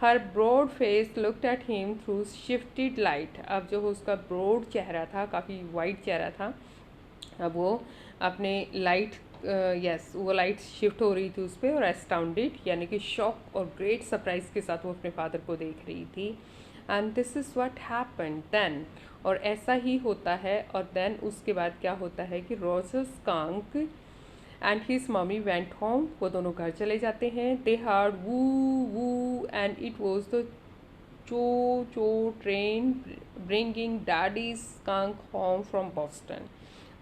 Her broad face looked at him through shifted light, अब जो उसका ब्रॉड चेहरा था, काफ़ी वाइट चेहरा था, अब वो अपने लाइट वो लाइट शिफ्ट हो रही थी उस पर, और एस्टाउंडेड यानी कि शॉक और ग्रेट सरप्राइज के साथ वो अपने फादर को देख रही थी। And this is what happened then, और ऐसा ही होता है। और देन उसके बाद क्या होता है कि Roger's skunk and his mummy went home, वो दोनों घर चले जाते हैं। They heard woo woo and it was the choo choo train bringing daddy skunk home from Boston,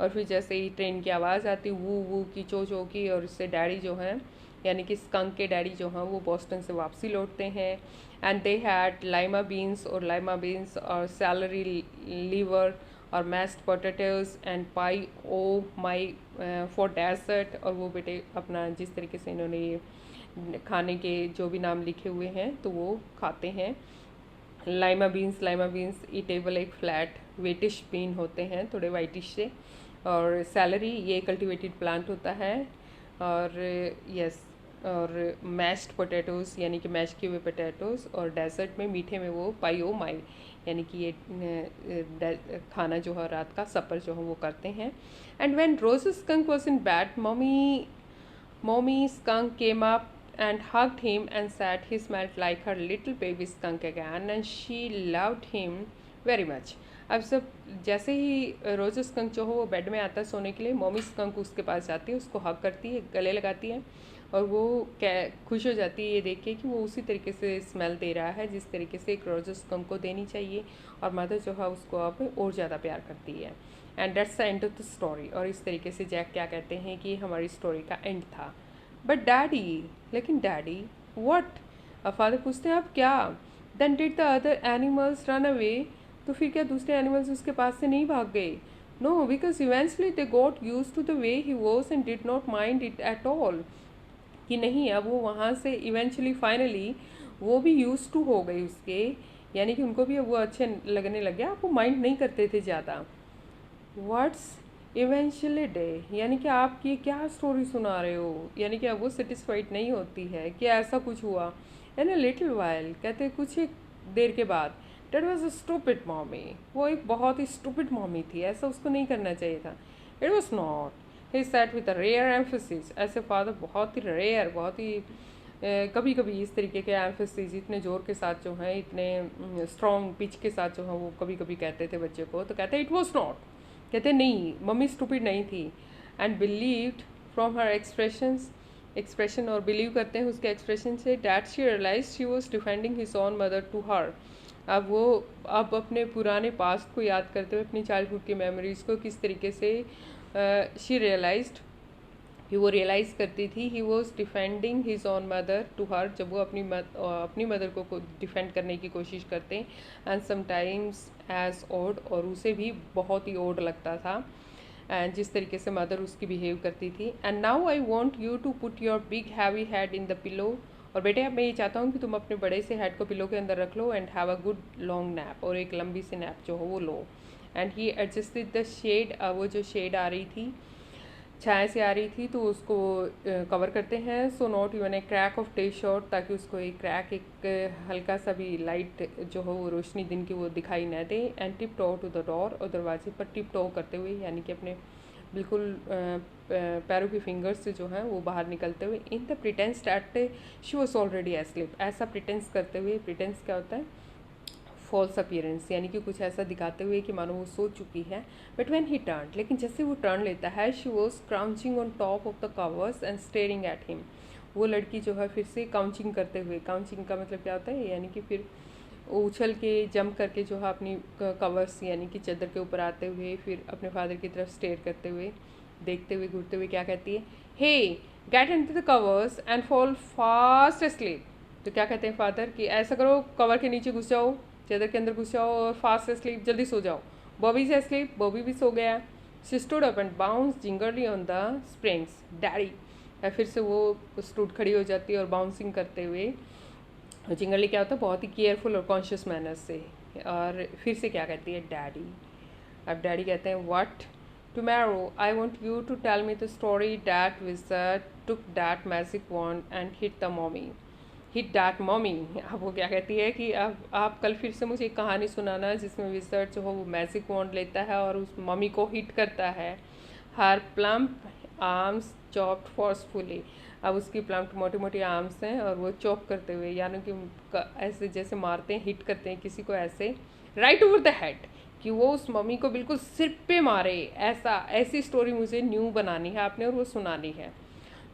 और फिर जैसे ही ट्रेन की आवाज़ आती वू वू की चो चो की, और उससे डैडी जो हैं यानी कि स्कंक के डैडी जो हैं वो बोस्टन से वापसी लौटते हैं। And they had lima beans, और लाइमा बीन्स और सैलरी लीवर और mashed potatoes and pie oh my for dessert. और वो बेटे अपना जिस तरीके से इन्होंने ये खाने के जो भी नाम लिखे हुए हैं तो वो खाते हैं। लाइमा बीन्स ईटेबल एक फ्लैट वेटिश बीन होते हैं, थोड़े वाइटिश से। और सैलरी ये कल्टिवेटेड प्लांट होता है। और यस, और मैश्ड पोटैटोज़ यानी कि मैश किए हुए पोटैटोज़। और डेजर्ट में मीठे में वो पाई ओ माई यानी कि ये खाना जो है रात का सपर जो है वो करते हैं। And when Roger skunk was in bed, mommy skunk came up and hugged him and said he smelled like her little baby skunk again and she loved him very much. अब सब जैसे ही रोज स्कंक जो हो वो bed में आता है सोने के लिए, मॉमी स्कंक उसके पास जाती है, उसको हग करती है, गले लगाती है, और वो खुश हो जाती है ये देख के कि वो उसी तरीके से स्मेल दे रहा है जिस तरीके से एक रोज स्कंक को देनी चाहिए। और मदर जो है उसको अब और ज़्यादा प्यार करती है। And that's the end of the story. और इस तरीके से जैक क्या कहते हैं कि हमारी स्टोरी का एंड था। बट डैडी, लेकिन डैडी वट, अब फादर पूछते हैं अब क्या। Then did the other animals run away, तो फिर क्या दूसरे एनिमल्स उसके पास से नहीं भाग गए। No, because eventually they got used to the way he was and did not mind it at all. कि नहीं, अब वो वहाँ से इवेंचुअली फाइनली वो भी यूज टू हो गई उसके, यानी कि उनको भी अब वो अच्छे लगने लग गया, वो माइंड नहीं करते थे ज़्यादा। व्हाट्स इवेंचुअली डे, यानी कि आप ये क्या स्टोरी सुना रहे हो, यानी कि अब वो सेटिस्फाइड नहीं होती है कि ऐसा कुछ हुआ। एंड अ लिटिल वाइल, कहते कुछ एक देर के बाद, that was a stupid mommy, वो एक बहुत ही स्टूपिड मॉमी थी, ऐसा उसको नहीं करना चाहिए था। It was not, he said with a rare emphasis, ऐसे फादर बहुत ही रेयर, बहुत ही कभी कभी इस तरीके के एम्फेसिस इतने ज़ोर के साथ जो हैं, इतने स्ट्रॉन्ग पिच के साथ जो है वो कभी कभी कहते थे बच्चे को, तो कहते इट वॉज नॉट, कहते नहीं मम्मी स्टूपिड नहीं थी। And believed from her expression, और बिलीव करते हैं उसके एक्सप्रेशन से, that she realise she was defending his own mother to her. अब वो अब अपने पुराने पास्ट को याद करते हुए, अपनी चाइल्डहुड की मेमोरीज़ को किस तरीके से शी रियलाइज्ड, कि वो रियलाइज़ करती थी he was defending his own mother to her, जब वो अपनी मदर को डिफेंड करने की कोशिश करते। एंड समटाइम्स एज ओड, और उसे भी बहुत ही ओड लगता था एंड जिस तरीके से मदर उसकी बिहेव करती थी। And now I want you to put your big heavy head in the pillow, और बेटे अब मैं ये चाहता हूँ कि तुम अपने बड़े से हेड को पिलो के अंदर रख लो and have a good long nap, और एक लंबी सी नैप जो हो वो लो। And he adjusted the shade, वो जो शेड आ रही थी, छाया से आ रही थी, तो उसको कवर करते हैं। So not even a crack of day shot, ताकि उसको एक क्रैक, एक हल्का सा भी लाइट जो हो वो रोशनी दिन की वो दिखाई न दे। And tiptoe to the door, और दरवाजे पर टिप टो करते हुए, यानी कि अपने बिल्कुल पैरों की फिंगर्स से जो है वो बाहर निकलते हुए, in the pretence that she was already asleep, ऐसा प्रिटेंस करते हुए, प्रिटेंस क्या होता है, फॉल्स अपीयरेंस, यानी कि कुछ ऐसा दिखाते हुए कि मानो वो सो चुकी है। बट व्हेन ही टर्न, लेकिन जैसे वो टर्न लेता है, she was crouching on top of the covers and staring at him, वो लड़की जो है फिर से काउचिंग करते हुए, काउचिंग का मतलब क्या होता है, यानी कि फिर उछल के जंप करके जो है अपनी कवर्स यानी कि चादर के ऊपर आते हुए, फिर अपने फादर की तरफ स्टेयर करते हुए, देखते हुए, घूरते हुए क्या कहती है, he get into the covers and fall fast asleep. तो क्या कहते हैं फादर कि ऐसा करो, कवर के नीचे घुस जाओ, चादर के अंदर घुस जाओ और फास्ट एस्लीप, जल्दी सो जाओ। बॉबी से एस्लीप, बॉबी भी सो गया। She stood up and bounce gingerly on the springs, daddy, फिर से वो स्टूड खड़ी हो जाती है और बाउंसिंग करते हुए, जिंगरली क्या होता है, बहुत ही केयरफुल और कॉन्शियस मैनर से। और फिर से क्या कहती है, डैडी। अब डैडी कहते हैं, what, tomorrow I want you to tell me the story that wizard took that magic wand and hit the mommy, hit that mommy. अब वो क्या कहती है कि अब आप कल फिर से मुझे एक कहानी सुनाना जिसमें विज़र्ड जो हो वो मैजिक वॉन्ड लेता है और उस मॉमी को हिट करता है। हर प्लम्प आर्म्स चॉप्ड फोर्सफुली, अब उसकी प्लम्प मोटी मोटी आर्म्स हैं और वो चॉप करते हुए, यानी कि ऐसे जैसे मारते हैं, हिट करते हैं किसी को ऐसे, राइट ओवर द हेड, कि वो उस मम्मी को बिल्कुल सिर पे मारे। ऐसी स्टोरी मुझे न्यू बनानी है आपने और वो सुनानी है।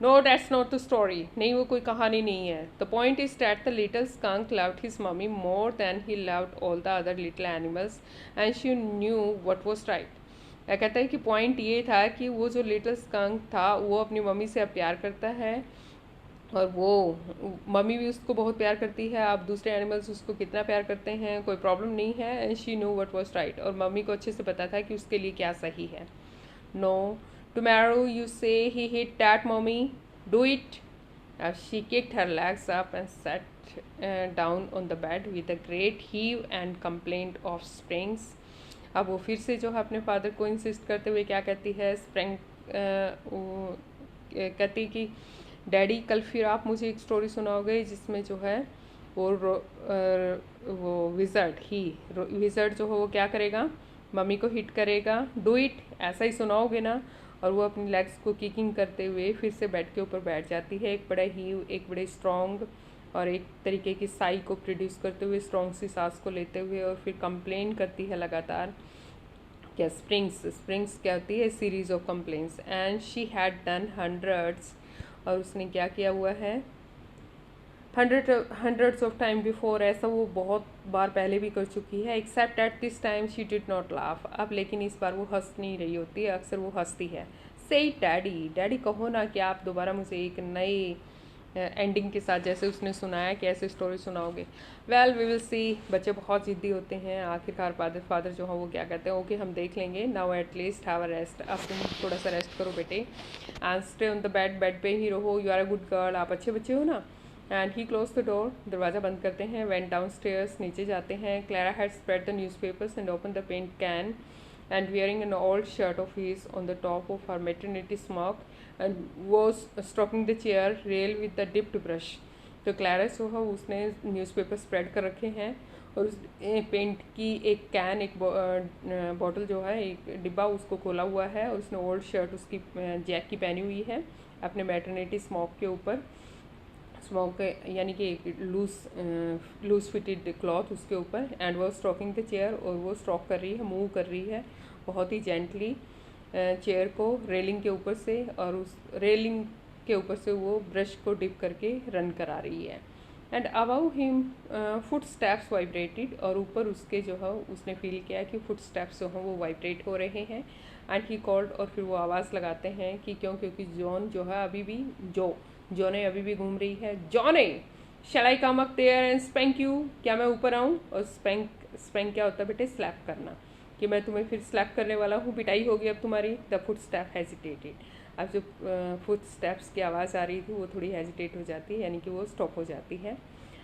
No, that's not the story, नहीं वो कोई कहानी नहीं है। The point is that the little skunk loved his mummy more than he loved all the other little animals and she knew what was right. कहता है कि पॉइंट ये था कि वो जो लिटिल स्कंक था वो अपनी मम्मी से अब प्यार करता है, और वो मम्मी भी उसको बहुत प्यार करती है। अब दूसरे एनिमल्स उसको कितना प्यार करते हैं कोई प्रॉब्लम नहीं है, and she know what was right, और मम्मी को अच्छे से पता था कि उसके लिए क्या सही है। No, tomorrow you say he hit that mummy, do it. She kicked her legs up and sat down on the bed with a great heave and complaint of springs. अब वो फिर से जो है अपने फादर को इंसिस्ट करते हुए क्या कहती है, स्प्रिंग कहती कि डैडी कल फिर आप मुझे एक स्टोरी सुनाओगे जिसमें जो है वो वो विज़र्ड जो है वो क्या करेगा, मम्मी को हिट करेगा। डू इट, ऐसा ही सुनाओगे ना। और वो अपनी लेग्स को किकिंग करते हुए फिर से बेड के ऊपर बैठ जाती है, एक बड़ा हीव, एक बड़े स्ट्रॉन्ग और एक तरीके की साई को प्रोड्यूस करते हुए, स्ट्रॉन्ग सी सांस को लेते हुए, और फिर कंप्लेन करती है लगातार। क्या स्प्रिंग्स क्या होती है, series of complaints. And she had done hundreds, और उसने क्या किया हुआ है, हंड्रेड्स ऑफ टाइम बिफोर, ऐसा वो बहुत बार पहले भी कर चुकी है। Accept at this time she did not laugh, अब लेकिन इस बार वो हंस नहीं रही होती है, अक्सर वो हंसती है। से डैडी, डैडी कहो ना कि आप दोबारा मुझे एक नई एंडिंग के साथ, जैसे उसने सुनाया कि ऐसे स्टोरी सुनाओगे। Well we will see. बच्चे बहुत ज़िद्दी होते हैं, आखिरकार फादर जो है वो क्या कहते हैं, ओके हम देख लेंगे, now at least have a rest, अब तुम थोड़ा सा रेस्ट करो बेटे, and stay on the bed, bed पे ही रहो, you are a good girl, आप अच्छे बच्चे हो ना। And he closed the door, दरवाज़ा बंद करते हैं। वेंट डाउन स्टेयर्स, नीचे जाते हैं। Clara had spread the newspapers and opened the paint can, and wearing an old shirt of his on the top of her maternity smock, and was stroking the chair rail with the dipped brush. तो Clara जो है उसने newspaper spread कर रखे हैं, और उस paint की एक कैन, एक बॉटल जो है, एक डिब्बा, उसको खोला हुआ है, और उसने ओल्ड शर्ट उसकी जैक की पहनी हुई है अपने मैटरनिटी स्मॉक के ऊपर, स्मॉक यानी कि एक लूज फिटेड क्लॉथ उसके ऊपर। एंड वो स्ट्रोकिंग द चेयर, और वो स्ट्रोक कर रही है, मूव कर रही है बहुत ही जेंटली चेयर को रेलिंग के ऊपर से, और उस रेलिंग के ऊपर से वो ब्रश को डिप करके रन करा रही है। And above him footsteps vibrated, और ऊपर उसके जो है उसने फील किया कि फुट स्टेप्स जो हैं वो वाइब्रेट हो रहे हैं। एंड ही कॉल्ड, और फिर वो आवाज़ लगाते हैं कि क्योंकि जॉन जो है अभी भी जॉने अभी भी घूम रही है। Johnny, shall I come up there and spank you, क्या मैं ऊपर आऊँ? और स्पैंक क्या होता है बेटे, स्लैप करना, कि मैं तुम्हें फिर स्लैप करने वाला हूँ, पिटाई होगी अब तुम्हारी। द फुट स्टेप हेजिटेटेड, अब जो फुट स्टेप्स की आवाज़ आ रही थी वो थोड़ी हेजिटेट हो जाती है, यानी कि वो स्टॉप हो जाती है।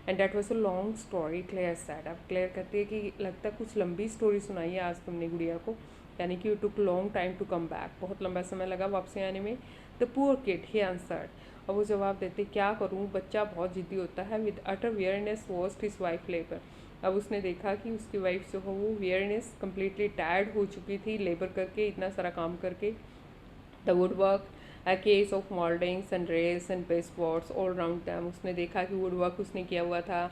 And that was a long story, Clare said. अब क्लेयर कहती है कि लगता है कुछ लंबी स्टोरी सुनाई है आज तुमने गुड़िया को, यानी कि you took long time to come back, बहुत लंबा समय लगा वापसी आने में। The poor kid, he answered, और वो जवाब देते क्या करूँ, बच्चा बहुत जिद्दी होता है। With utter weariness watched his wife labour, अब उसने देखा कि उसकी वाइफ जो है वो वियरनेस कम्प्लीटली टायर्ड हो चुकी थी लेबर करके, इतना सारा काम करके। The woodwork, a case of mouldings and rails and baseboards all round them, उसने देखा कि वुड वर्क उसने किया हुआ था,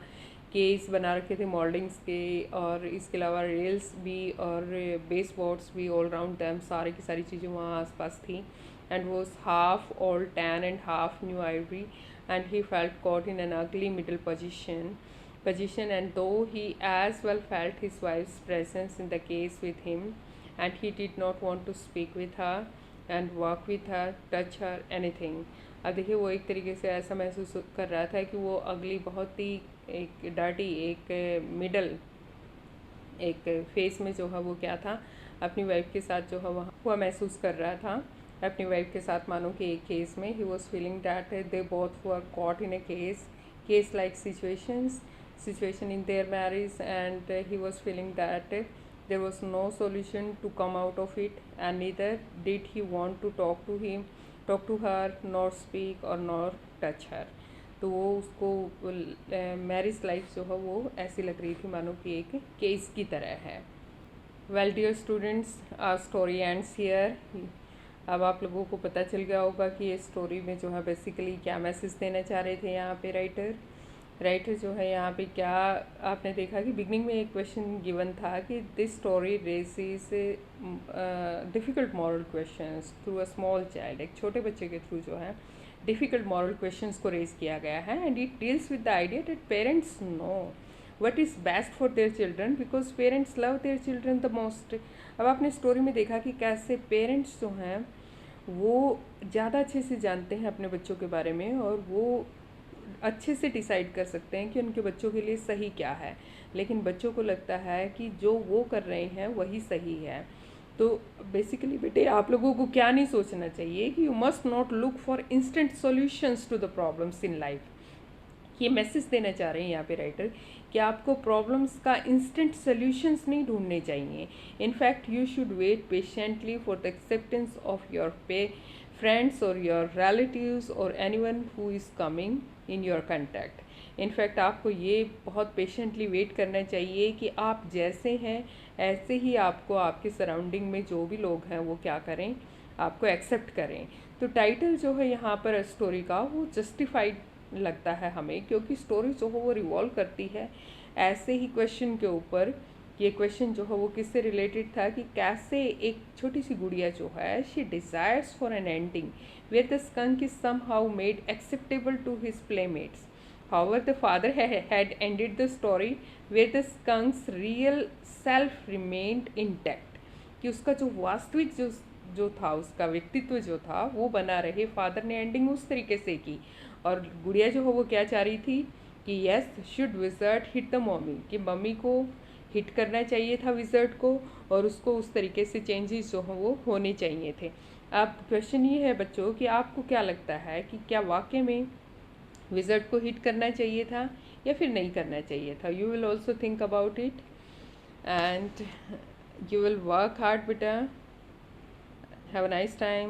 केस बना रखे थे मोल्डिंग्स के, और इसके अलावा रेल्स भी और बेसबोर्ड्स भी ऑल राउंड दैम, सारी की सारी चीज़ें वहाँ आसपास थी। and was half old tan and half new ivory, and he felt caught in an ugly middle position, and though he as well felt his wife's presence in the case with him, and he did not want to speak with her and walk with her, touch her, anything. अब देखिए वो एक तरीके से ऐसा महसूस कर रहा था कि वो अगली बहुत ही एक डर्टी, एक मिडल, एक फेस में जो है वो क्या था, अपनी वाइफ के साथ जो है वह महसूस कर रहा था अपनी वाइफ के साथ, मानो कि एक केस में। He was feeling that they both were caught in a case like situation in their marriage, and he was feeling that there was no solution to come out of it, and neither did he want to talk to her, nor speak और nor touch her. तो वो उसको marriage life जो है वो ऐसी लग रही थी मानो कि एक केस की तरह है। Well dear students, our story ends here. अब आप लोगों को पता चल गया होगा कि ये स्टोरी में जो है बेसिकली क्या मैसेज देना चाह रहे थे यहाँ पे राइटर जो है यहाँ पे क्या आपने देखा कि बिगनिंग में एक क्वेश्चन गिवन था कि this story raises difficult moral questions through a small child, एक छोटे बच्चे के थ्रू जो है डिफ़िकल्ट मॉरल क्वेश्चंस को रेज किया गया है। And it deals with the idea that parents know what is best for their children, because parents love their children the most. अब आपने स्टोरी में देखा कि कैसे पेरेंट्स जो हैं वो ज़्यादा अच्छे से जानते हैं अपने बच्चों के बारे में, और वो अच्छे से डिसाइड कर सकते हैं कि उनके बच्चों के लिए सही क्या है। लेकिन बच्चों को लगता है कि जो वो कर रहे हैं वही सही है। तो बेसिकली बेटे, आप लोगों को क्या नहीं सोचना चाहिए कि you must not look for instant solutions to the problems in life. ये मैसेज देना चाह रहे हैं यहाँ पे राइटर कि आपको प्रॉब्लम्स का इंस्टेंट सॉल्यूशंस नहीं ढूंढने चाहिए। In fact you should wait patiently for the acceptance of your friends और योर रिलेटिव्स और anyone who is coming in your contact. In fact आपको ये बहुत पेशेंटली वेट करना चाहिए कि आप जैसे हैं ऐसे ही आपको आपके सराउंडिंग में जो भी लोग हैं वो क्या करें, आपको एक्सेप्ट करें। तो टाइटल जो है यहाँ पर स्टोरी का वो जस्टिफाइड लगता है हमें, क्योंकि स्टोरी जो है वो रिवॉल्व करती है ऐसे ही क्वेश्चन के ऊपर। ये क्वेश्चन जो है वो किससे रिलेटेड था कि कैसे एक छोटी सी गुड़िया जो है she desires for an ending where the skunk is somehow made acceptable to his playmates. However, the father had ended the story where the skunk's real self remained intact. कि उसका जो वास्तविक जो था, उसका व्यक्तित्व जो था वो बना रहे। फादर ने एंडिंग उस तरीके से की, और गुड़िया जो है वो क्या चाह रही थी कि yes should wizard hit the mummy, कि मम्मी को हिट करना चाहिए था विजर्ड को, और उसको उस तरीके से चेंजेस जो हैं वो होने चाहिए थे। अब क्वेश्चन ये है बच्चों कि आपको क्या लगता है कि क्या वाकई में विजर्ड को हिट करना चाहिए था या फिर नहीं करना चाहिए था? You will also think about it and you will work hard beta. Have a nice time.